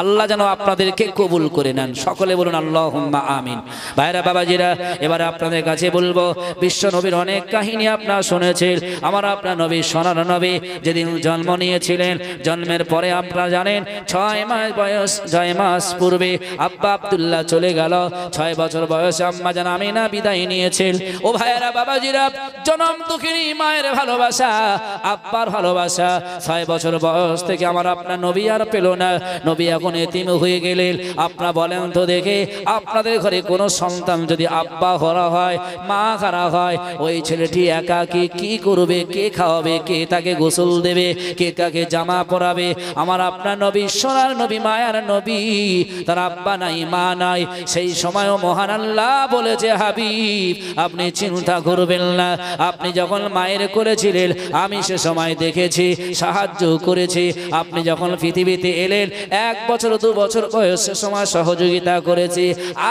আল্লাহ যেন আপনাদেরকে কবুল করে নেন। সকলে বলুন আল্লাহুম্মা আমিন। ভাইরা বাবাজিরা, এবারে আপনাদের কাছে বলবো বিশ্ব নবীর অনেক কাহিনী আপনারা শুনেছেন। আমার আপনার নবী সোনার নবী যেদিন জন্ম নিয়েছিলেন, জন্মের পরে আপনারা জানেন 6 মাস বয়স, 6 মাস পূর্বে আব্বা আব্দুল্লাহ চলে গেল। 6 বছর বয়সে আম্মা জান আমিনা বিদায় নিয়েছেন। ও ভাইরা বাবাজিরা, জনম দুঃখিনী মায়ের ভালোবাসা, আব্বার ভালোবাসা 6 বছর বয়স থেকে আমার আপনার নবী আর পেল না। নবী এখন এতিম হয়ে গেলেন। আপনারা বলেন তো দেখে, আপনাদের ঘরে কোনো সন্তান যদি আব্বা হারা হয়, মা হারা হয়, ওই ছেলেটি একাকী কি করবে? কে খাওয়াবে? কে তাকে গোসল দেবে? কে তাকে জামা পরাবে? আমার আপনার নবী সোনার নবী মায়ার নবী, তার আব্বা নাই মা নাই। সেই সময়ও মহান আল্লাহ বলেছে হাবিব আপনি চিন্তা করবেন না, আপনি যখন মায়ের করেছিলেন আমি সে সময় দেখেছি, সাহায্য করেছি। আপনি যখন পৃথিবীতে এলেন 1 বছর 2 বছর বয়সের সময় সহযোগিতা করেছি।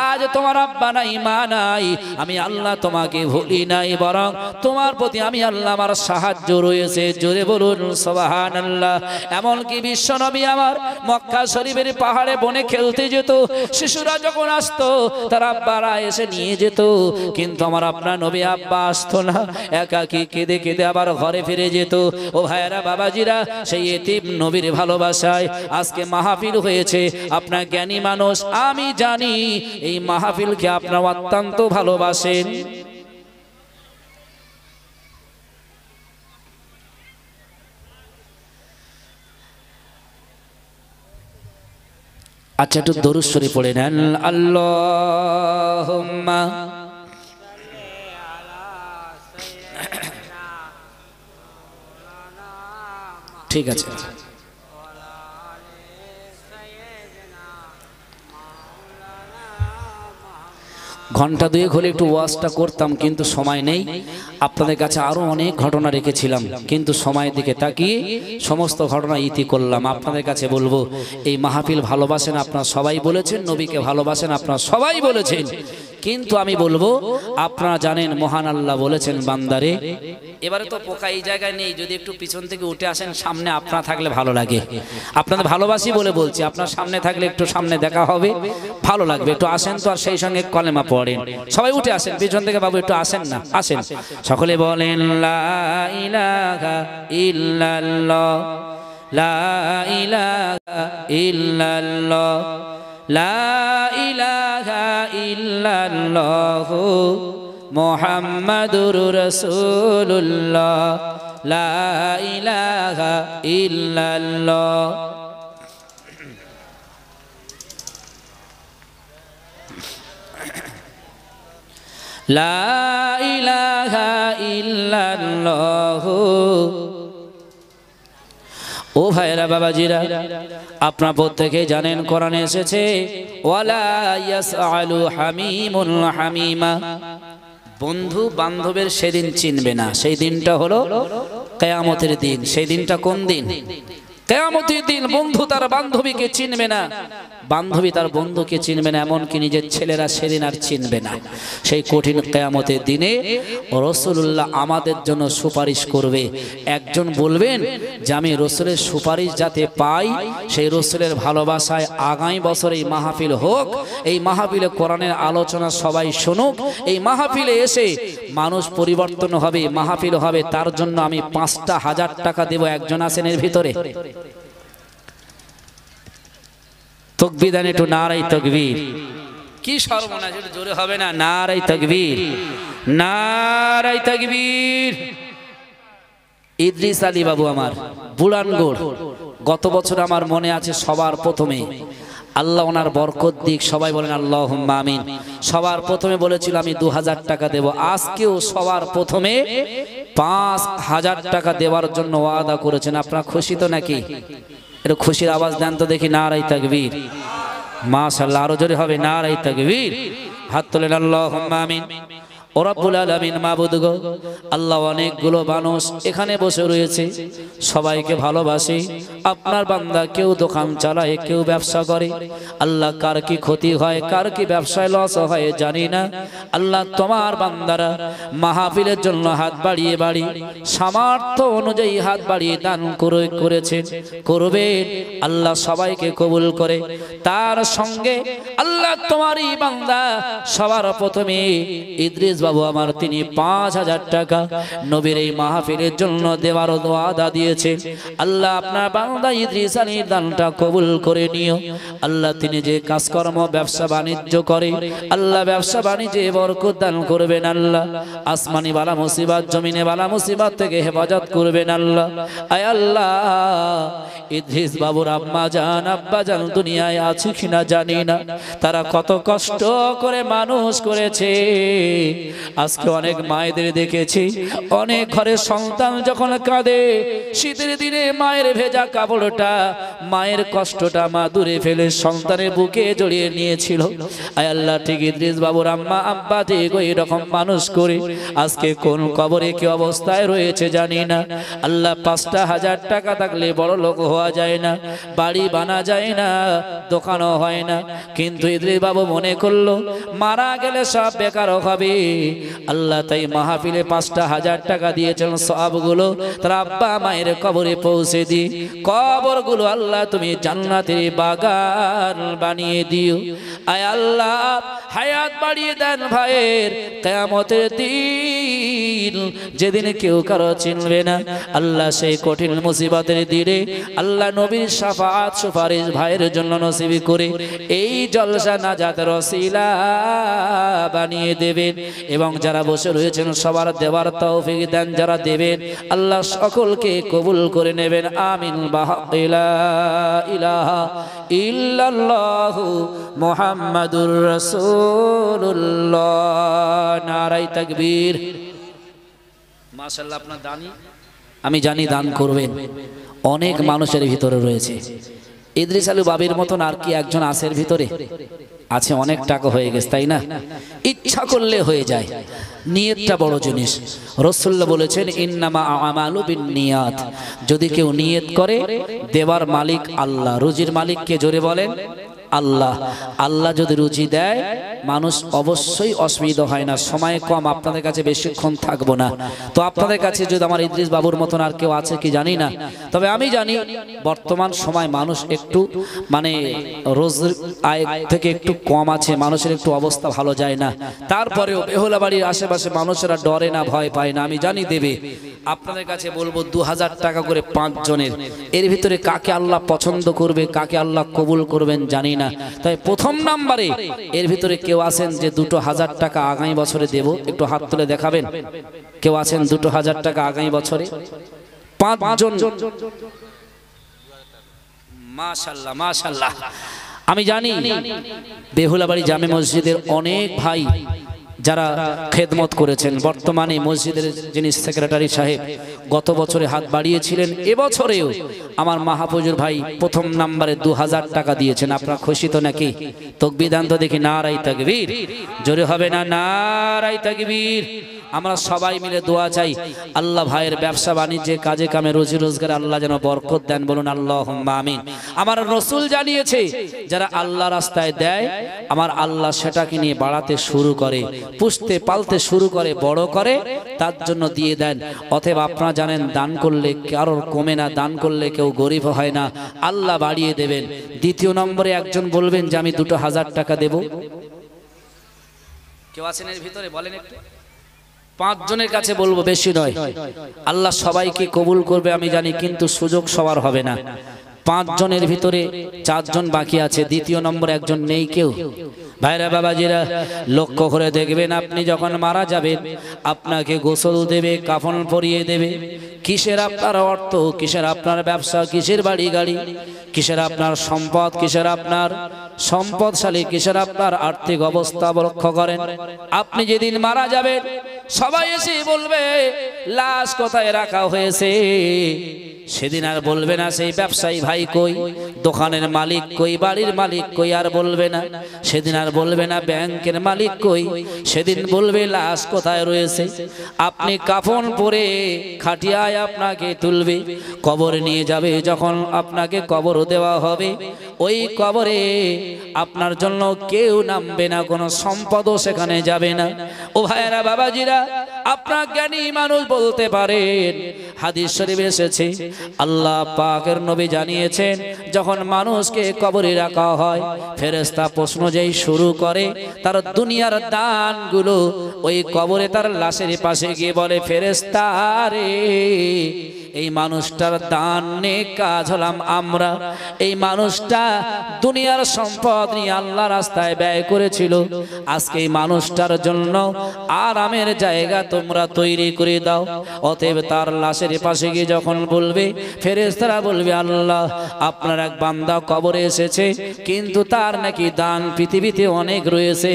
আজ তোমার আব্বা নাই মা নাই, আমি আল্লাহ তোমাকে ভুলি নাই, বরং তোমার প্রতি আমি আল্লাহ আমার সাহায্য রয়েছে। জোরে বলুন সুবহানাল্লাহ। এমনকি বিশ্ব নবী আমার মক্কা শরীফের পাহাড়ে বনে খেলতে যেত, শিশুরা যখন আসতো তার আব্বারা এসে নিয়ে যেত, কিন্তু আমার আপনার নবী আব্বা আসতো না, একাকী কেঁদে কেঁদে আবার ঘরে ফিরে যেত। ও ভাইয়েরা বাবাজিরা, সেই এতিম নবীর ভালোবাসায় আজকে মাহফিল হয়েছে। আপনার জ্ঞানী মানুষ, আমি জানি এই মাহফিলকে আপনারা অত্যন্ত ভালোবাসেন। আচ্ছা একটু দরুদ শরীফ পড়ে নেন। আল্লাহুম্মা ঠিক আছে। ঘন্টা দুয়েক হলে একটু ওয়াজটা করতাম, কিন্তু সময় নেই। আপনাদের কাছে আরো অনেক ঘটনা রেখেছিলাম, কিন্তু সময়ের দিকে তাকিয়ে সমস্ত ঘটনা ইতি করলাম। আপনাদের কাছে বলবো, এই মাহফিল ভালোবাসেন আপনারা সবাই বলেছেন, নবীকে ভালোবাসেন আপনারা সবাই বলেছেন, কিন্তু আমি বলবো আপনারা জানেন মহান আল্লাহ বলেছেন বান্দারে, এবারে তো পোকা এই জায়গায় নেই, যদি একটু পিছন থেকে উঠে আসেন, সামনে আপনারা থাকলে ভালো লাগে। আপনাদের ভালোবাসি বলে বলছি, আপনার সামনে থাকলে একটু সামনে দেখা হবে, ভালো লাগবে। একটু আসেন তো, আর সেই সঙ্গে কলেমা পড়েন। সবাই উঠে আসেন, পিছন থেকে বাবু একটু আসেন না, আসেন। সকলে বলেন লা ইলাহা ইল্লাল্লাহ, লা ইলাহা ইল্লাল্লাহ, লা ইলাহা ইল্লাল্লাহ, মুহাম্মাদুর রাসূলুল্লাহ, লা ইলাহা ইল্লাল্লাহ। লা ইলাহা ইল্লাল্লাহ। ও ভাইরা বাবাজিরা, আপনারা প্রত্যেকে জানেন কোরআনে এসেছে ওয়ালা ইয়াসআলু হামিমুল হামিমা, বন্ধু বান্ধবের সেদিন চিনবে না। সেই দিনটা হলো কিয়ামতের দিন। সেই দিনটা কোন দিন? কিয়ামতের দিন। বন্ধু তার বান্ধবীকে চিনবে না, বান্ধবী তার বন্ধুকে চিনবে না, এমনকি নিজের ছেলেরা সেদিন আর চিনবে না। সেই কঠিন কিয়ামতের দিনে রাসূলুল্লাহ আমাদের জন্য সুপারিশ করবে। একজন বলবেন যে আমি রাসূলের সুপারিশ যাতে পাই, সেই রাসূলের ভালোবাসায় আগামী বছর এই মাহফিল হোক, এই মাহফিলে কোরআনের আলোচনা সবাই শুনুক, এই মাহফিলে এসে মানুষ পরিবর্তন হবে, মাহফিল হবে, তার জন্য আমি ৫,০০০ টাকা দেব। একজন আছেন এর ভিতরে? তাকবীর দেন একটু, নারায়ে তাকবীর। কি সর্বনাশ, একটু জোরে হবে না? নারায়ে তাকবীর, নারায়ে তাকবীর। ইদ্রিস আলী বাবু আমার বুলানগড়, গত বছর আমার মনে আছে সবার প্রথমে, আল্লাহ ওনার বরকত দিক, সবাই বলেন আল্লাহুম্মা আমিন। সবার প্রথমে বলেছিল আমি ২,০০০ টাকা দেব। আজকেও সবার প্রথমে ৫,০০০ টাকা দেওয়ার জন্য ওয়াদা করেছেন। আপনারা খুশি তো নাকি? একটু খুশির আওয়াজ দেন তো দেখি। নারায়ে তাকবীর, মাশাআল্লাহ। আরো জোরে হবে নারায়ে তাকবীর। হাত তোলেন আল্লাহুম্মা আমিন। ও রব্বুল আলামিন, মাবুদ গো আল্লাহ, অনেকগুলো মানুষ এখানে বসে রয়েছে, সবাইকে ভালোবাসি। আপনার বান্দা কেউ দোকান চালায়, কেউ ব্যবসা করে। আল্লাহ কার কি ক্ষতি হয়, কার কি ব্যবসায় লস হয় জানি না। আল্লাহ তোমার বান্দারা মাহফিলের জন্য হাত বাড়িয়ে বাড়িয়ে সামর্থ্য অনুযায়ী হাত বাড়িয়ে দান করেছেন, করবেন। আল্লাহ সবাইকে কবুল করে। তার সঙ্গে আল্লাহ তোমারই বান্দা সবার প্রথমে ইদ্রিস বাবু আমার, তিনি ৫,০০০ টাকা নবীর এই মাহফিলের জন্য দেওয়ার ওয়াদা দিয়েছেন। আল্লাহ আপনার বান্দা ইদ্রিস আলীর দানটা কবুল করে নিও। আল্লাহ তিনি যে কাজকর্ম ব্যবসা বাণিজ্য করে, আল্লাহ ব্যবসা বাণিজ্যে বরকত দান করবেন। আল্লাহ আসমানি বালা মুসিবত, জমিনে বালা মুসিবত থেকে হেফাজত করবেন। আল্লাহ আয় আল্লাহ, ইদ্রিস বাবুর আম্মা জান আব্বা জান দুনিয়ায় আছে কিনা জানি না, তারা কত কষ্ট করে মানুষ করেছে। আজকে অনেক মায়েদের দেখেছি, অনেক ঘরে সন্তান যখন কাঁদে, শীতের দিনে মায়ের ভেজা কাপড়টা, মায়ের কষ্টটা মা দূরে ফেলে সন্তানের বুকে জড়িয়ে নিয়েছিল। আয় আল্লাহ, ঠিক ইদ্রিস বাবুর আম্মা আব্বা ঠিক ওই রকম মানুষ করে আজকে কোন কবরে কি অবস্থায় রয়েছে জানি না। আল্লাহ ৫,০০০ টাকা থাকলে বড় লোক হওয়া যায় না, বাড়ি বানা যায় না, দোকানও হয় না, কিন্তু ইদ্রিস বাবু মনে করলো মারা গেলে সব বেকার হবে। আল্লাহ তাই মাহফিলে ৫,০০০ টাকা দিয়েছেন, সবগুলো তার আব্বা মায়ের কবরে পৌঁছে দি। কবরগুলো আল্লাহ তুমি জান্নাতের বাগান বানিয়ে দিও। আয় আল্লাহ হায়াত বাড়িয়ে দেন ভাইয়ের, কিয়ামতের দিন যেদিন কেউ কারো চিনবে না, আল্লাহ সেই কঠিন মুসিবতের দিনে আল্লাহ নবীর শাফাআত সুপারিশ ভাইয়ের জন্য নসিব করে এই জলসা নাজাতের ওসিলা বানিয়ে দেবেন। এবং যারা বসে রয়েছেন সবার দেওয়ার তৌফিক দেন, যারা দেবেন আল্লাহ সকলকে কবুল করে নেবেন। আমিন। লা ইলাহা ইল্লাল্লাহু মুহাম্মাদুর রাসূলুল্লাহ। নারায়ে তাকবীর। মাশাআল্লাহ, আপনার দানি আমি জানি দান করবেন, অনেক মানুষের ভিতরে রয়েছে। ইদ্রিস আলী বাবির মতন আর কি একজন আসের ভিতরে আছে? অনেক টাকা হয়ে গেছে, তাই না? ইচ্ছা করলে হয়ে যায়, নিয়তটা বড় জিনিস। রাসূলুল্লাহ বলেছেন ইন্নামা আমালু বিন্নিয়াত। যদি কেউ নিয়ত করে, দেওয়ার মালিক আল্লাহ, রুজির মালিক কে? জোরে বলেন আল্লাহ। আল্লাহ যদি রুজি দেয় মানুষ অবশ্যই অসুবিধা হয় না। সময় কম, আপনাদের কাছে বেশিক্ষণ থাকবো না। তো আপনাদের কাছে যদি আমার ইদ্রিস বাবুর মতন আর কেউ আছে কি জানি না, তবে আমি জানি বর্তমান সময় মানুষ একটু মানে রোজ আয় থেকে একটু কম আছে, মানুষের একটু অবস্থা ভালো যায় না। তারপরেও বেহুলা বাড়ির আশেপাশে মানুষেরা ডরে না, ভয় পায় না। আমি জানি দেবে। আপনাদের কাছে বলবো 2000 টাকা করে 5 জনের। এর ভিতরে কাকে আল্লাহ পছন্দ করবে, কাকে আল্লাহ কবুল করবেন জানি না। তাই প্রথম নাম্বারে এর ভিতরে কেউ আছেন যে 2000 টাকা আগামী বছরে দেব? একটু হাত তুলে দেখাবেন। কেউ আছেন 2000 টাকা আগামী বছরে? 5 জন। মাশাআল্লাহ মাশাআল্লাহ। আমি জানি বেহুলাবাড়ি জামে মসজিদের অনেক ভাই যারা খেদমত করেছেন। বর্তমানে মসজিদের যিনি সেক্রেটারি সাহেব গত বছরে হাত বাড়িয়েছিলেন, এবছরেও আমার মাহফুজুর ভাই প্রথম নাম্বারে 2000 টাকা দিয়েছেন। আপনারা খুশি তো নাকি? তাকবীর দান তো দেখি। নারায়ে তাকবীর। জোরে হবে না? নারায়ে তাকবীর। আমরা সবাই মিলে দোয়া চাই, আল্লাহ ভাইয়ের ব্যবসা বাণিজ্যে কাজে কামে রুজি রোজগার আল্লাহ যেন বরকত দেন। বলুন আল্লাহুম্মা আমিন। আমার রাসূল জানিয়েছে যারা আল্লাহ রাস্তায় দেয় আমার আল্লাহ সেটাকে নিয়ে বাড়াতে শুরু করে, পুষতে পালতে শুরু করে, বড় করে, তার জন্য দিয়ে দেন। অতএব আপনারা জানেন দান করলে কারোর কমে না, দান করলে কেউ গরিব হয় না, আল্লাহ বাড়িয়ে দেবেন। দ্বিতীয় নম্বরে একজন বলবেন যে আমি 2000 টাকা দেব। কেউ আছেন এর ভিতরে? বলেন একটু। 5 জনের কাছে বলবো, বেশি নয়। আল্লাহ সবাইকে কবুল করবে আমি জানি, কিন্তু সুযোগ সবার হবে না। 5 জনের ভিতরে 4 জন বাকি আছে, দ্বিতীয় নম্বরে একজন নেই কেউ। ভাইরা বাবাজিরা লক্ষ্য করে দেখবেন, আপনি যখন মারা যাবেন আপনাকে গোসল দেবে, কাফন পরিয়ে দেবে। কিসের আপনার অর্থ, কিসের আপনার ব্যবসা, কিসের বাড়ি গাড়ি, কিসের আপনার সম্পদ, কিসের আপনার সম্পদশালী, কিসের আপনার আর্থিক অবস্থা লক্ষ্য করেন। আপনি যেদিন মারা যাবেন সবাই এসে বলবে লাশ কোথায় রাখা হয়েছে। সেদিন আর বলবে না সেই ব্যবসায়ী ভাই কই, দোকানের মালিক কই, বাড়ির মালিক কই, আর বলবে না। সেদিন আর বলবে না ব্যাংকের মালিক কই, সেদিন বলবে লাশ কোথায় রয়েছে। আপনি কাফন পরে খাটিয়ায় আপনাকে তুলবে, কবরে নিয়ে যাবে। যখন আপনাকে কবর দেওয়া হবে ওই কবরে আপনার জন্য কেউ নামবে না, কোনো সম্পদও সেখানে যাবে না। ও ভাইরা বাবাজিরা, আপনার জ্ঞানী মানুষ বলতে পারেন, হাদিস শরীফে এসেছে আল্লাহ পাকের নবী জানিয়েছেন যখন মানুষকে কবরে রাখা হয় ফেরেশতা প্রশ্ন যেই শুরু করে তার দুনিয়ার দানগুলো ওই কবরে তার লাশের পাশে গিয়ে বলে, ফেরেশতা রে এই মানুষটার দান নেক কাজ হলাম আমরা। এই মানুষটা দুনিয়ার সম্পদ নিয়ে আল্লাহ রাস্তায় ব্যয় করেছিল, আজকে এই মানুষটার জন্য আরামের জায়গা তোমরা তৈরি করে দাও। অতএব তার লাশের পাশে গিয়ে যখন বলবে, ফেরেশতারা বলবে, আল্লাহ আপনার এক বান্দা কবরে এসেছে, কিন্তু তার নাকি দান পৃথিবীতে অনেক রয়েছে।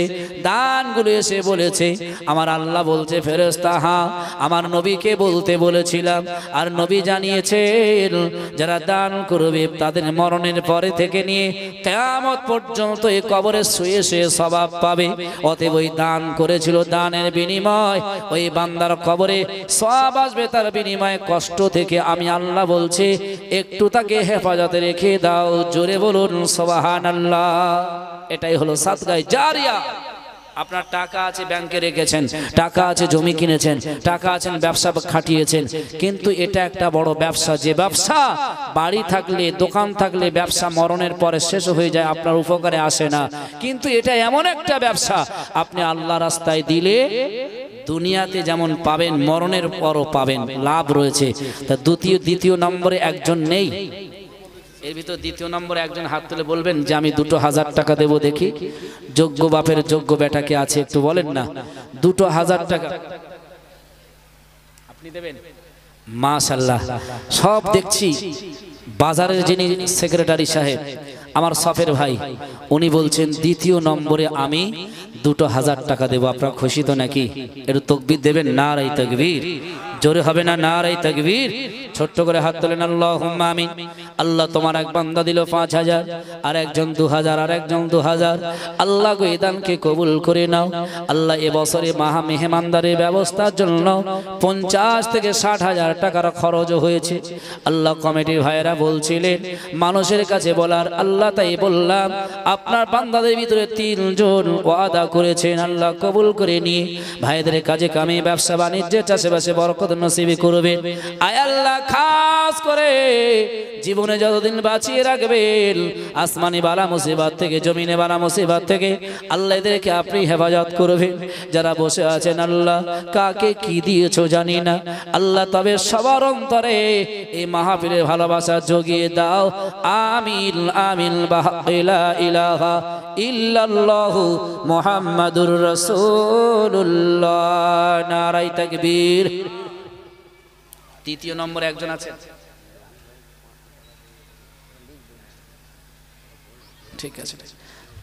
দানগুলো এসে বলেছে, আমার আল্লাহ বলছে, ফেরেশতা হ্যাঁ আমার নবীকে বলতে বলেছিলাম, আর নবী জানিয়েছেন যারা দান করবে তাদের মরণের পরে থেকে নিয়ে কিয়ামত পর্যন্ত এই কবরে শুয়ে শুয়ে সওয়াব পাবে। অতএব ওই দান করেছিল, দানের বিনিময় ওই বান্দার কবরে সওয়াব আসবে, তার বিনিময়ে কষ্ট থেকে আমি আল্লাহ বলছি একটু তাকে হেফাজতে রেখে দাও। জোরে বলুন সুবহানাল্লাহ। এটাই হলো সাদকায়ে জারিয়া। আপনার টাকা আছে ব্যাংকে রেখেছেন, টাকা আছে জমি কিনেছেন, টাকা আছেন ব্যবসা খাটিয়েছেন, কিন্তু এটা একটা বড় ব্যবসা। যে ব্যবসা বাড়ি থাকলে দোকান থাকলে ব্যবসা মরণের পরে শেষ হয়ে যায়, আপনার উপকারে আসে না। কিন্তু এটা এমন একটা ব্যবসা আপনি আল্লাহ রাস্তায় দিলে দুনিয়াতে যেমন পাবেন মরণের পরও পাবেন, লাভ রয়েছে। তা দ্বিতীয় নম্বরে একজন নেই এর ভিতর? দ্বিতীয় নম্বরে একজন হাত তুলে বলবেন যে আমি 2000 টাকা দেব। দেখি যোগ্য বাপের যোগ্য বেটাকে আছে একটু বলেন না। 2000 টাকা আপনি দেবেন। মাশাআল্লাহ, সব দেখছি বাজারের যিনি সেক্রেটারি সাহেব আমার সফের ভাই, উনি বলছেন দ্বিতীয় নম্বরে আমি 2000 টাকা দেবো। আপনারা খুশি তো নাকি? একটু তাকবীর দেবেন, নারায়ে তাকবীর। জোরে হবে না নারায়ে তাকবীর? ছোট্ট করে হাত তোলেন, আল্লাহুম্মা আমিন। আল্লাহ তোমার এক বান্দা দিল 5000, আর একজন 2000, আর একজন 2000। আল্লাহ গো এই দানকে কবুল করে নাও। আল্লাহ এবছরে মাহা মেহমানদারির ব্যবস্থার জন্য 50 থেকে 60,000 টাকার খরচ হয়েছে। আল্লাহ কমিটির ভাইয়েরা বলছিলেন মানুষের কাছে বলার, আল্লাহ তাই বললাম আপনার বান্দাদের ভিতরে 3 জন ওয়াদা করেছেন, আল্লাহ কবুল করে নিয়ে ভাইদের কাজে কামে ব্যবসা বাণিজ্যে চাষবাসে বরকত নসিব করবেন। আয় আল্লাহ খাস করে জীবনে যতদিন বাঁচিয়ে রাখবেন আসমানি বালা মুসিবত থেকে, জমিনে বালা মুসিবত থেকে আল্লাহ এদেরকে আপনি হেফাজত করবেন। যারা বসে আছেন আল্লাহ কাকে কি দিয়েছো জানি না, আল্লাহ তবে সবার অন্তরে এই মাহফিলের ভালোবাসা জগিয়ে দাও। আমিন আমিন। লা ইলাহা ইল্লাল্লাহু মুহাম্মাদুর রাসূলুল্লাহ। নারায়ে তাকবীর। তৃতীয় নম্বরে একজন আছে, ঠিক আছে,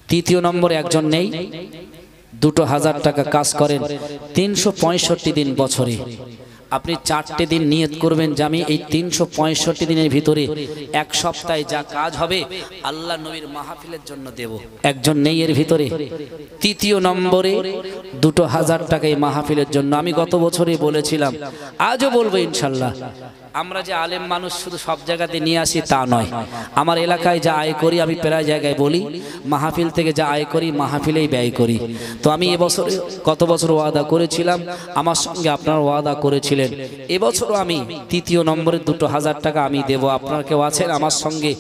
তৃতীয় নম্বরে একজন নেই। 2000 টাকা কাজ করেন 365 দিন বছরে। আপনি 4টে দিন নিয়ত করবেন যে আমি এই 365 দিনের ভিতরে এক সপ্তাহে যা কাজ হবে আল্লাহ নবীর মাহফিলের জন্য দেব। একজন নেই এর ভিতরে। তৃতীয় নম্বরে 2000 টাকা এই মাহফিলের জন্য। আমি গত বছরই বলেছিলাম, আজও বলবো ইনশাল্লাহ। আমরা যে আলেম মানুষ শুধু সব জায়গাতে নিয়ে আসি তা নয়, আমার এলাকায় যা আয় করি আমি প্রায় জায়গায় বলি মাহফিল থেকে যা আয় করি মাহফিলেই ব্যয় করি। তো আমি এবছর গত বছর ওয়াদা করেছিলাম, আমার সঙ্গে আপনারা ওয়াদা করেছিলেন, এবছরও আমি তৃতীয় নম্বরে 2000 টাকা আমি দেব। আপনারা কেউ আছেন আমার সঙ্গে?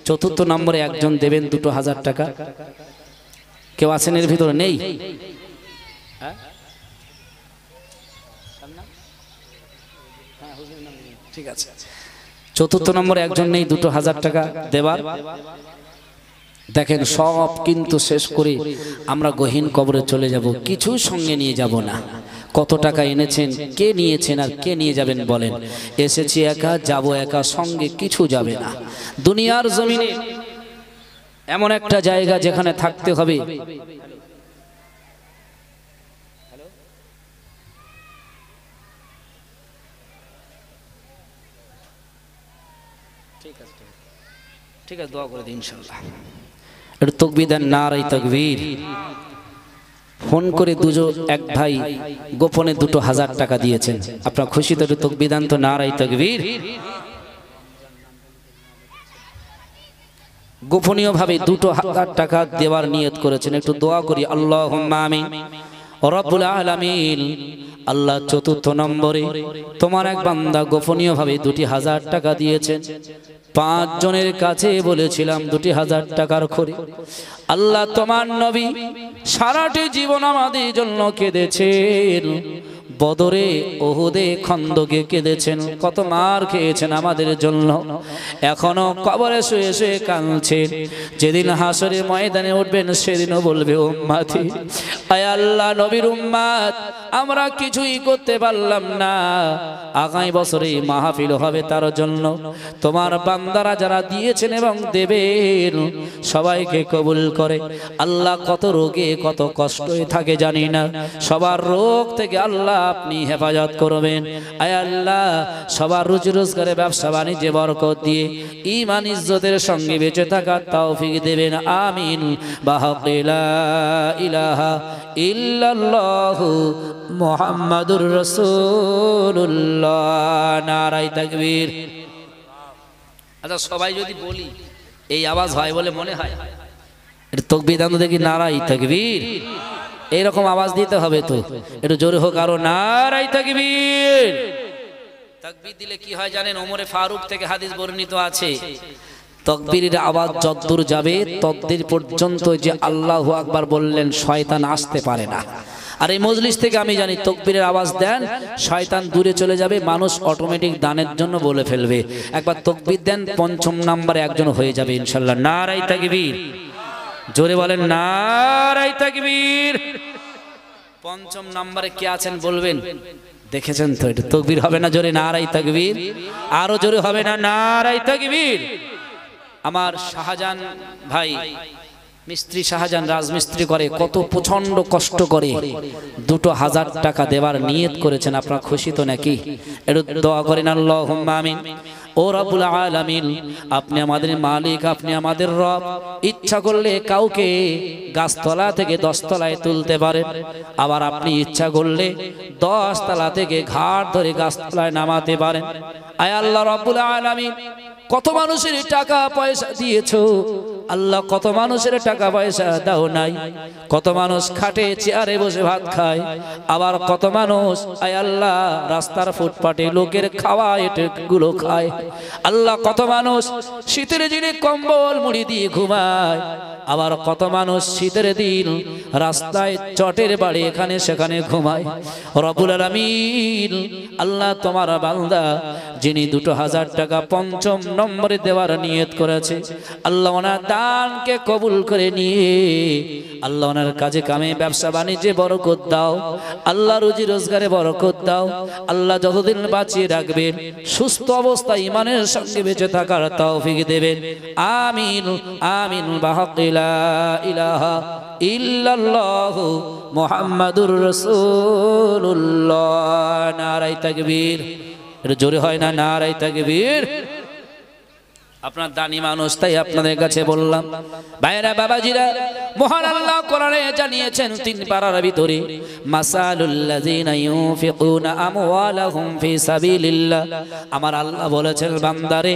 চতুর্থ নম্বরে একজন দেবেন 2000 টাকা। কেউ আছেন এর ভিতরে? নেই? ঠিক আছে, চতুর্থ নম্বরে একজন নেই 2000 টাকা দেবার। দেখেন সব কিন্তু শেষ করে আমরা গহীন কবরে চলে যাব, কিছু সঙ্গে নিয়ে যাব না। কত টাকা এনেছেন, কে নিয়েছেন আর কে নিয়ে যাবেন বলেন? এসেছি একা, যাব একা, সঙ্গে কিছু যাবে না। দুনিয়ার জমিনে এমন একটা জায়গা যেখানে থাকতে হবে। ঠিক আছে, দোয়া করে দিন ইনশাআল্লাহ। একটু তাকবীর দেন, নারায়ে তাকবীর। ফোন করে এক ভাই গোপনে 2000 টাকা দিয়েছেন। আপনারা খুশি তো? একটু তাকবীর দেন তো, নারায়ে তাকবীর। গোপনীয় ভাবে 2000 টাকা দেওয়ার নিয়ত করেছেন। একটু দোয়া করি, আল্লাহুম্মা আমিন। রব্বুল আলামিন, আল্লাহ চতুর্থ নম্বরে তোমার এক বান্দা গোপনীয় ভাবে 2000 টাকা দিয়েছেন। 5 জনের কাছে বলেছিলাম 2000 টাকার খড়ি। আল্লাহ তোমার নবী সারাটি জীবন আমাদের জন্য কেঁদেছেন। বদরে, ওহুদে, খন্দকে কেঁদেছেন, কত মার খেয়েছেন আমাদের জন্য। এখনো কবরে শুয়ে শুয়ে কাঁদছেন। যেদিন হাসরের ময়দানে উঠবেন সেদিনও বলবে উম্মতি, আয় আল্লাহ নবীর উম্মত আমরা কিছুই করতে পারলাম না। আগামী বছরে মাহফিল হবে তার জন্য তোমার বান্দারা যারা দিয়েছেন এবং দেবেন সবাইকে কবুল করে। আল্লাহ কত রোগে কত কষ্টে থাকে জানি না, সবার রোগ থেকে আল্লাহ আপনি হেফাজত করবেন। আয় আল্লাহ সবার রুজি রোজগারে ব্যবসা বাণিজ্যে বরকত দিয়ে ঈমান ইজ্জতের সঙ্গে বেঁচে থাকার তৌফিক দেবেন। আমিন। লা ইলাহা ইল্লাল্লাহু মুহাম্মাদুর রাসূলুল্লাহ। নারায়ে তাকবীর। আচ্ছা সবাই যদি বলি এই আওয়াজ হয় বলে মনে হয়? এটা তাকবীর দাও দেখি, নারায়ে তাকবীর। এইরকম আওয়াজ দিতে হবে তো, একটু জোরে হোক আরো, নারায়ে তাকবীর। তাকবীর দিলে কি হয় জানেন? ওমরে ফারুক থেকে হাদিস বর্ণিত আছে, তাকবীরের আওয়াজ যতদূর যাবে ততদূর পর্যন্ত যে আল্লাহু আকবার বললেন শয়তান আসতে পারে না। আর এই মজলিস থেকে আমি জানি তাকবীরের আওয়াজ দেন শয়তান দূরে চলে যাবে, মানুষ অটোমেটিক দানের জন্য বলে ফেলবে। একবার তাকবীর দেন, 5ম নম্বরে একজন হয়ে যাবে ইনশাআল্লাহ। নারায়ে তাকবীর। জোরে বলেন, নারায়ে তাকবীর। পঞ্চম নম্বরে কে আছেন বলবেন? দেখেছেন তো, এটা তাকবীর হবে না জোরে? নারায়ে তাকবীর। আরো জোরে হবে না? নারায়ে তাকবীর। আমার শাহজাহান ভাই মিস্ত্রি, শাহজাহান রাজমিস্ত্রি করে, কত প্রচন্ড কষ্ট করে 2000 টাকা দেওয়ার নিয়ত করেছেন। আপনারা খুশি তো নাকি? একটু দোয়া করেন আল্লাহুম্মা আমিন। ও রব্বুল আলামিন, আপনি আমাদের মালিক, আপনি আমাদের রব। ইচ্ছা করলে কাউকে গাছতলা থেকে 10 তলায় তুলতে পারেন, আবার আপনি ইচ্ছা করলে 10 তলা থেকে ঘাট ধরে গাছতলায় নামাতে পারেন। আয় আল্লাহ রব্বুল আলামিন, কত মানুষের টাকা পয়সা দিয়েছো আল্লাহ, কত মানুষের টাকা পয়সা দাও নাই। কত মানুষ খাটে চেয়ারে বসে ভাত খায়, আবার কত মানুষ আয় আল্লাহ রাস্তার ফুটপাতে লোকের খাওয়া এগুলো খায়। আল্লাহ কত মানুষ শীতের দিনে কম্বল মুড়ি দিয়ে ঘুমায়, আবার কত মানুষ শীতের দিন রাস্তায় চটের বাড়ি এখানে সেখানে ঘুমায়। রব্বুল আলামিন, আল্লাহ তোমার বান্দা যিনি 2000 টাকা পঞ্চম নম্বরে দেওয়ার নিয়ত করেছে, আল্লাহ ওনার দানকে কবুল করে নিয়ে আল্লাহ ওনার কাজে কামে ব্যবসা বাণিজ্যে বরকত দাও। আল্লাহ রুজি রোজগারে বরকত দাও। আল্লাহ যতদিন বাঁচিয়ে রাখবেন, সুস্থ অবস্থায় ঈমানের সঙ্গে বেঁচে থাকার তৌফিক দেবেন। আমিন আমিন। বাহাক্কিলা ইলাহা ইল্লাল্লাহু মুহাম্মাদুর রাসূলুল্লাহ। নারায়ে তাকবীর। এটা জোরে হয় না? নারায়ে তাকবীর। আপনার দানি মানুষ, তাই আপনাদের কাছে বললাম। ভাইরা বাবাজিরা, মহান আল্লাহ কোরআনে জানিয়েছেন 3 পারার ভিতরে, মাসালুল্লাযিনা ইউনফিকুনা আমওয়ালাহুম ফি সাবিলিল্লাহ। আমার আল্লাহ বলেছেন, বান্দারে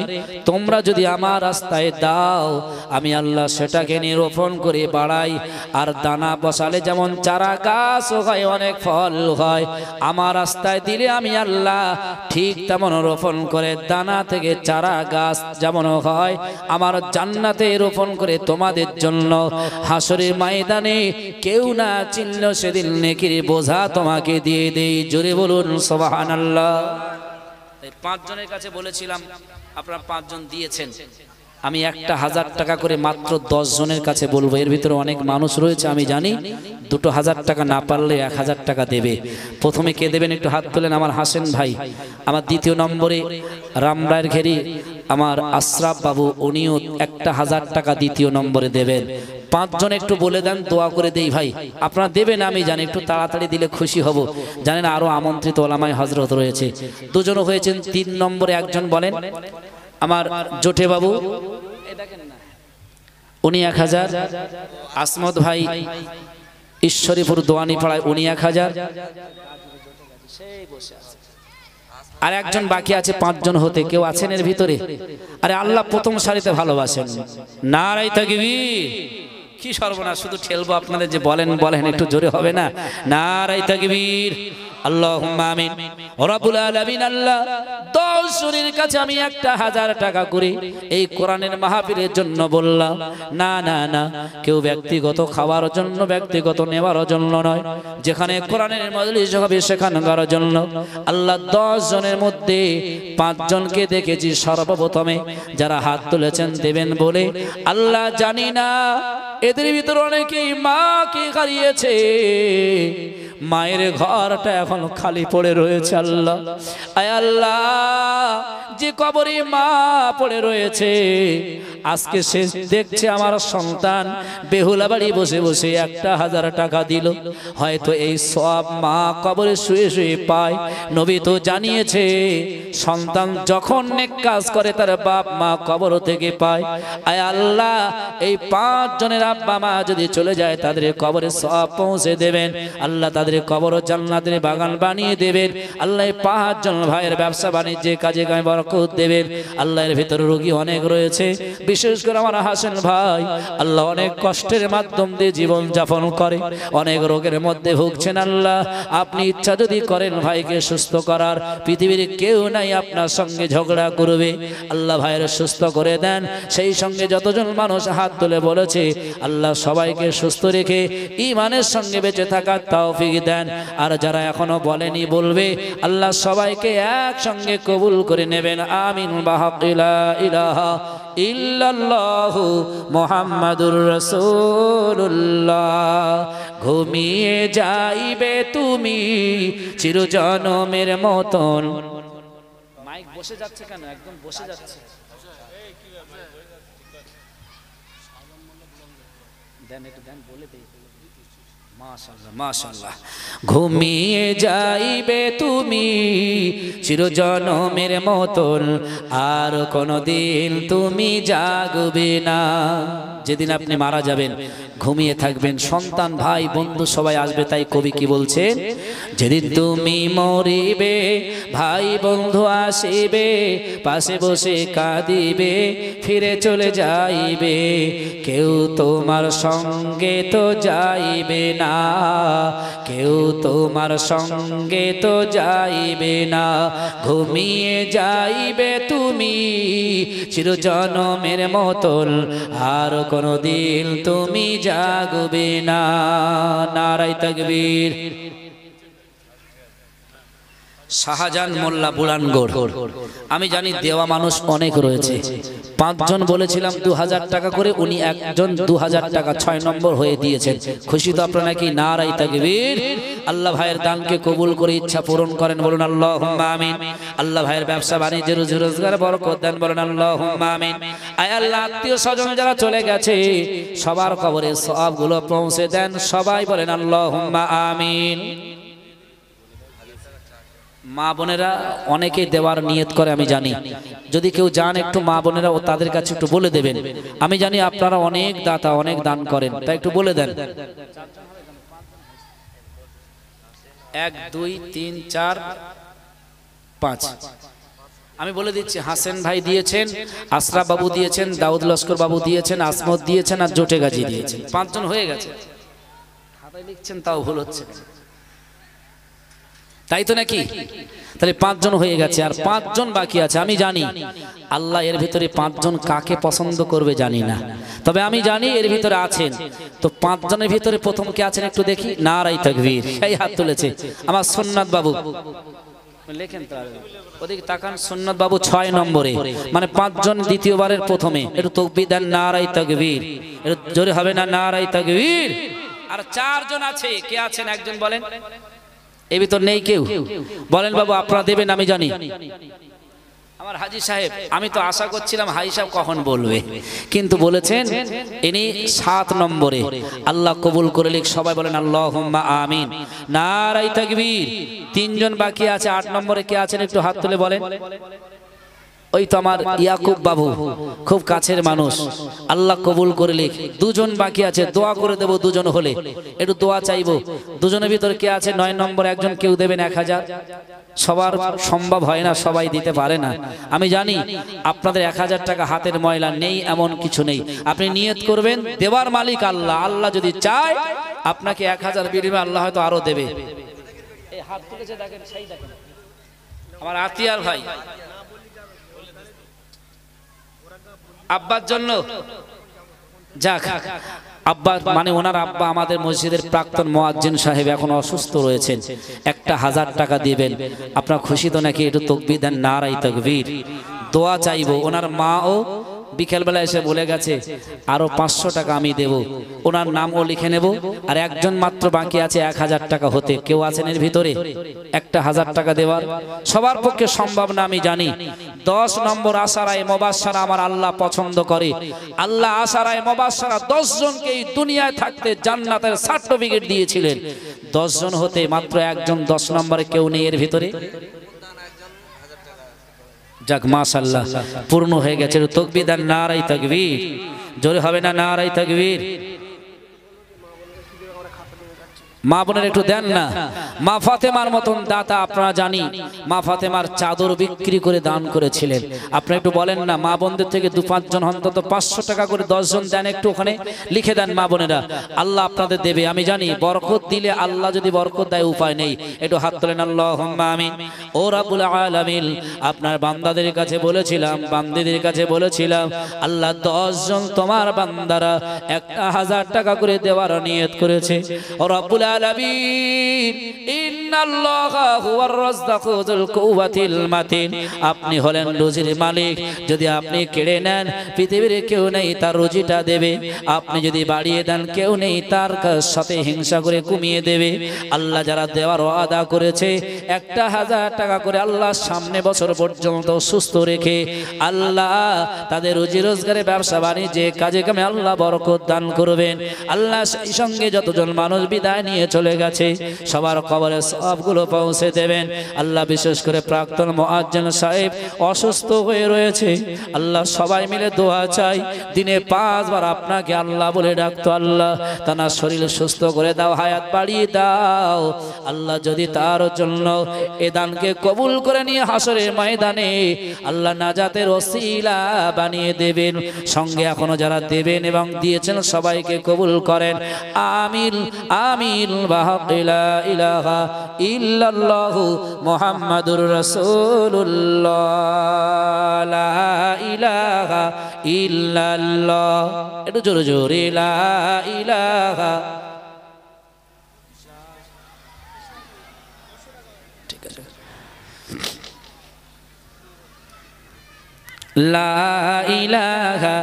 তোমরা যদি আমার রাস্তায় দাও, আমি আল্লাহ সেটাকে নিরূপণ করে বাড়াই। আর দানা বসালে যেমন চারা গাছ হয়, অনেক ফল হয়, আমার রাস্তায় দিলে আমি আল্লাহ ঠিক তেমন রোপণ করে দানা থেকে চারা গাছ যেমন হয়, আমার জান্নাতে রোপণ করে তোমাদের জন্য হাসরের ময়দানে কেউ না চিনল সেদিন নেকির বোঝা তোমাকে দিয়ে দেই। জোরে বলুন সুবহানাল্লাহ। এই 5 জনের কাছে বলেছিলাম, আপনারা 5 জন দিয়েছেন। আমি 1000 টাকা করে মাত্র 10 জনের কাছে বলবো। এর ভিতরে অনেক মানুষ রয়েছে আমি জানি, 2000 টাকা না পারলে 1000 টাকা দেবে। প্রথমে কে দেবেন একটু হাত তোলেন? আমার হাসেন ভাই। আমার দ্বিতীয় নম্বরে রামরায়ের ঘেরি আমার আশরাফ বাবু, উনিও 1000 টাকা দ্বিতীয় নম্বরে দেবেন। 5 জন একটু বলে দেন, দোয়া করে দেই ভাই। আপনারা দেবেন আমি জানি, একটু তাড়াতাড়ি দিলে খুশি হব। জানেন আরো আমন্ত্রিত ওলামায়ে হযরত রয়েছে। 2 জন হয়েছেন। 3 নম্বরে একজন বলেন, আমার জোটে বাবু, উনি 1000। আসমত ভাই ঈশ্বরীপুর দোয়ানি পাড়ায়, উনি 1000। আর একজন বাকি আছে 5 জন হতে। কেউ আছেন এর ভিতরে? আরে আল্লাহ প্রথম সারিতে ভালোবাসেন। নারায়ে তাকবীর। কি সর্বনাশ, শুধু ঠেলবো আপনাদের যে বলেন বলেন, একটু জোরে হবে না? নারায়ে তাকবীর। আল্লাহুম্মা আমিন। রব্বুল আলামিন, আল্লাহ 10 জনের কাছে আমি 1000 টাকা করে এই কোরআনের মাহফিলের জন্য বললাম। না না না, কেউ ব্যক্তিগত খাওয়ার জন্য, ব্যক্তিগত নেওয়ার জন্য নয়, যেখানে কোরআনের মজলিস হবে সেখানকার জন্য। আল্লাহ 10 জনের মধ্যে 5 জনকে দেখেছি সর্বপ্রথমে যারা হাত তুলেছেন দেবেন বলে। আল্লাহ জানি না এদের ভিতর অনেকেই মাকে হারিয়েছে, মায়ের ঘরটা এখন খালি পড়ে রয়েছে। আল্লাহ, আয় আল্লাহ, যে কবরে মা পড়ে রয়েছে, আজকে সে দেখছে আমার সন্তান বেহুলা বাড়ি বসে বসে 1000 টাকা দিল। হয়তো এই সব মা কবরে শুয়ে শুয়ে পায়। নবী তো জানিয়েছে, সন্তান যখন নেক কাজ করে তার বাপ মা কবর থেকে পায়। আয় আল্লাহ, এই 5 জনের আব্বা মা যদি চলে যায়, তাদের কবরে সব পৌঁছে দেবেন। আল্লাহ তাদের কবর জান্নাতের বাগান বানিয়ে দেবেন। আল্লাহ 5 জন ভাইয়ের ব্যবসা বাণিজ্যে কাজে কামে বরকত দেবেন। আল্লাহর ভিতরে রোগী অনেক রয়েছে, বিশেষ করে আমার হাসান ভাই, আল্লাহ অনেক কষ্টের মাধ্যম দিয়ে জীবন যাপন করে, অনেক রোগের মধ্যে ভুগছেন। আল্লাহ আপনি ইচ্ছা যদি করেন ভাইকে সুস্থ করার, পৃথিবীর কেউ নাই আপনার সঙ্গে ঝগড়া করবে। আল্লাহ ভাইয়ের সুস্থ করে দেন। সেই সঙ্গে যতজন মানুষ হাত তুলে বলেছে, আল্লাহ সবাইকে সুস্থ রেখে ঈমানের সঙ্গে বেঁচে থাকার তৌফিক দেন। আর যারা এখনো বলেনি বলবে, আল্লাহ সবাইকে একসঙ্গে কবুল করে নেবেন। আমিন। বাহাক্কিলা ইলাহা ইল্লাল্লাহু মুহাম্মাদুর রাসূলুল্লাহ। ঘুমিয়ে যাইবে তুমি চিরজনমের মতন। মাইক বসে যাচ্ছে কেন? একদম বসে যাচ্ছে। দেন একটু দেন, বলে দেই। মাশাআল্লাহ মাশাআল্লাহ। ঘুমিয়ে যাইবে তুমি চিরজনমের মতন, আর কোনদিন তুমি জাগবে না। যেদিন আপনি মারা যাবেন ঘুমিয়ে থাকবেন, সন্তান ভাই বন্ধু সবাই আসবে। তাই কবি কি বলছেন? যেদিন তুমি মরিবে ভাই বন্ধু আসিবে, পাশে বসে কাঁদিবে, ফিরে চলে যাইবে, কেউ তোমার সঙ্গে তো যাইবে না, কেউ তোমার সঙ্গে তো যাইবে না। ঘুমিয়ে যাইবে তুমি চিরজনমের মতন, আর কোনদিন তুমি জাগবে না। নারায়ে তাকবীর। শাহজাহান মোল্লা বুলানগড়। আমি জানি দেওয়া মানুষ অনেক রয়েছে। 5 জন বলেছিলাম 2000 টাকা করে, উনি একজন 2000 টাকা 6 নম্বর হয়ে দিয়েছেন। খুশি তো আপনারা নাকি? নারায়ে তাকবীর। আল্লাহ ভাইয়ের দানকে কবুল করে ইচ্ছা পূরণ করেন, বলুন আল্লাহুম্মা আমিন। আল্লাহ ভাইয়ের ব্যবসা বাণিজ্যে রুজি রোজগার বরকত দেন, বলুন আল্লাহুম্মা আমিন। আয় আল্লাহ, আত্মীয় স্বজন যারা চলে গেছে সবার কবরে সওয়াবগুলো পৌঁছে দেন, সবাই বলেন আল্লাহুম্মা আমিন। মা বোনেরা অনেকেই দেওয়ার নিয়ত করে, আমি জানি। যদি কেউ জান একটু মা বোনেরা ও তাদের কাছে একটু বলে দেবেন। আমি জানি আপনারা অনেক দাতা, অনেক দান করেন, তাই একটু বলে দেন। 1 2 3 4 5। আমি বলে দিচ্ছি, হাসেন ভাই দিয়েছেন, আশরাফ বাবু দিয়েছেন, দাউদ লস্কর বাবু দিয়েছেন, আসমত দিয়েছেন, আর জোটে গাজী দিয়েছেন। 5 জন হয়ে গেছে। খাতায় লিখছেন তাও ভুল হচ্ছে, তাই তো নাকি? তাহলে 5 জন হয়ে গেছে, আর 5 জন বাকি আছে। আমি জানি আল্লাহ এর ভিতরে 5 জন কাকে পছন্দ করবে জানি না, তবে আমি জানি এর ভিতরে আছেন। তো 5 জনের ভিতরে প্রথম কে আছেন একটু দেখি। নারায়ে তাকবীর। সেই হাত তুলেছে আমার সুন্নাত বাবু। লেখেন তো, ওদিকে তাকান। সুন্নাত বাবু 6 নম্বরে, মানে 5 জন দ্বিতীয়বারের প্রথমে। একটু তাকবীর দেন, নারায়ে তাকবীর। একটু জোরে হবে না? নারায়ে তাকবীর। আর 4 জন আছে, কে আছেন একজন বলেন? এই ভিতর নেই কেউ? বলেন বাবু, আপনারা দেবেন আমি জানি। আমার হাজী সাহেব, আমি তো আশা করছিলাম হাজী সাহেব কখন বলবে, কিন্তু বলেছেন ইনি 7 নম্বরে। আল্লাহ কবুল করে লিখ, সবাই বলেন আল্লাহুম্মা আমিন। নারায়ে তাকবীর। 3 জন বাকি আছে। 8 নম্বরে কে আছেন একটু হাত তুলে বলেন। ওই তো আমার ইয়াকুব বাবু, খুব কাছের মানুষ, আল্লাহ কবুল করে লিখ। 2 জন বাকি আছে, দোয়া করে দেব 2 জন হলে, একটু দোয়া চাইবো। 2 জনের ভিতরে কে আছে? 9 নম্বর একজন, কেউ দেবেন 1000। সবার সম্ভব হয় না, সবাই দিতে পারে না। আমি জানি আপনাদের 1000 টাকা হাতের ময়লা নেই, এমন কিছু নেই। আপনি নিয়ত করবেন, দেওয়ার মালিক আল্লাহ। আল্লাহ যদি চায় আপনাকে 1000 বিনিময়ে আল্লাহ হয়তো আরো দেবে। এই হাত তুলেছে দেখেন, সেই দেখেন আমার আতিয়ার ভাই, আব্বার জন্য। যাক, আব্বা মানে ওনার আব্বা আমাদের মসজিদের প্রাক্তন মুয়াজ্জিন সাহেব, এখন অসুস্থ রয়েছেন। একটা 1000 টাকা দিবেন। আপনারা খুশি তো নাকি? একটু তাকবীর দেন, নারায়ে তাকবীর। দোয়া চাইবো। ওনার মাও বিকেলবেলা এসে বলে গেছে আরো 500 টাকা আমি দেব, ওনার নামও লিখে নেব। আর একজন মাত্র বাকি আছে 1000 টাকা হতে। কেউ আছেন এর ভিতরে একটা 1000 টাকা দেওয়ার? সবার পক্ষে সম্ভব না, আমি জানি। 10 নম্বর আশারায়ে মুবাশশারা আমার আল্লাহ পছন্দ করে। আল্লাহ আশারায়ে মুবাশশারা 10 জনকে এই দুনিয়ায় থাকতে জান্নাতের সার্টিফিকেট দিয়েছিলেন। 10 জন হতে মাত্র একজন 10 নম্বরে কেউ নেই এর ভিতরে। যাক, মাশাআল্লাহ, পূর্ণ হয়ে গেছে। তাকবীর দেন, নারায়ে তাকবীর। জোরে হবে না? নারায়ে তাকবীর। মা বোনের একটু দেন না। মা ফাতেমার মতন দাতা আপনারা জানি, মা ফাতেমার চাদর বিক্রি করে দান করেছিলেন। আপনি একটু বলেন না, মা বোনদের থেকে 2-5 জন অন্তত 500 টাকা করে 10 জন দেন, একটু ওখানে লিখে দেন মা বোনেরা। আল্লাহ আপনাদের দেবে, আমি জানি। বরকত দিলে আল্লাহ যদি বরকত দেয় উপায় নেই। একটু হাত তোলেন, আল্লাহুম্মা আমিন। ও রাব্বুল আলামিন, আপনার বান্দাদের কাছে বলেছিলাম, বান্দীদের কাছে বলেছিলাম, আল্লাহ 10 জন তোমার বান্দারা 1000 টাকা করে দেওয়ার নিয়ত করেছে। ও রাব্বুল আলামিন ইন্নাল্লাহা হুয়ার রাজ্জাকু যুল কুওয়াতিল মাতিন। আপনি হলেন রুজির মালিক, যদি আপনি কেড়ে নেন পৃথিবীর কেউ নেই তার রুজিটা দেবে, আপনি যদি বাড়িয়ে দেন কেউ নেই তার সাথে হিংসা করে কমিয়ে দেবে। আল্লাহ যারা দেওয়ার ওয়াদা করেছে 1000 টাকা করে আল্লাহ সামনে বছর পর্যন্ত সুস্থ রেখে আল্লাহ তাদের রুজি রোজগারে ব্যবসা বাণিজ্যে কাজে কামে আল্লাহ বরকত দান করবেন। আল্লাহ সেই সঙ্গে যতজন মানুষ বিদায় নিয়ে চলে গেছে সবার কবরে সবগুলো পৌঁছে দেবেন। আল্লাহ বিশেষ করে প্রাক্তন মুয়াজ্জিন সাহেব অসুস্থ হয়ে রয়েছে, আল্লাহ সবাই মিলে দোয়া চাই, দিনে 5 বার আপনাকে আল্লাহ বলে ডাকতো, আল্লাহ তার শরীর সুস্থ করে দাও, হায়াত বাড়িয়ে দাও। আল্লাহ যদি তার জন্য এ দানকে কবুল করে নিয়ে হাসরের ময়দানে আল্লাহ নাজাতের ওসিলা বানিয়ে দেবেন। সঙ্গে এখনো যারা দেবেন এবং দিয়েছেন সবাইকে কবুল করেন, আমিন আমিন। লা ইলাহা ইল্লাল্লাহু মুহাম্মাদুর রাসূলুল্লাহ, লা ইলাহা ইল্লাল্লাহ। একটু জোরে জোরে লা ইলাহা। ঠিক আছে, লা ইলাহা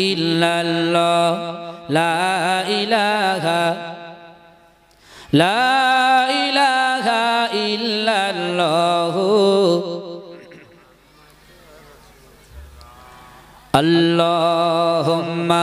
ইল্লাল্লাহ, লা ইলাহা, লা ইলাহা ইল্লাল্লাহ, আল্লাহুম্মা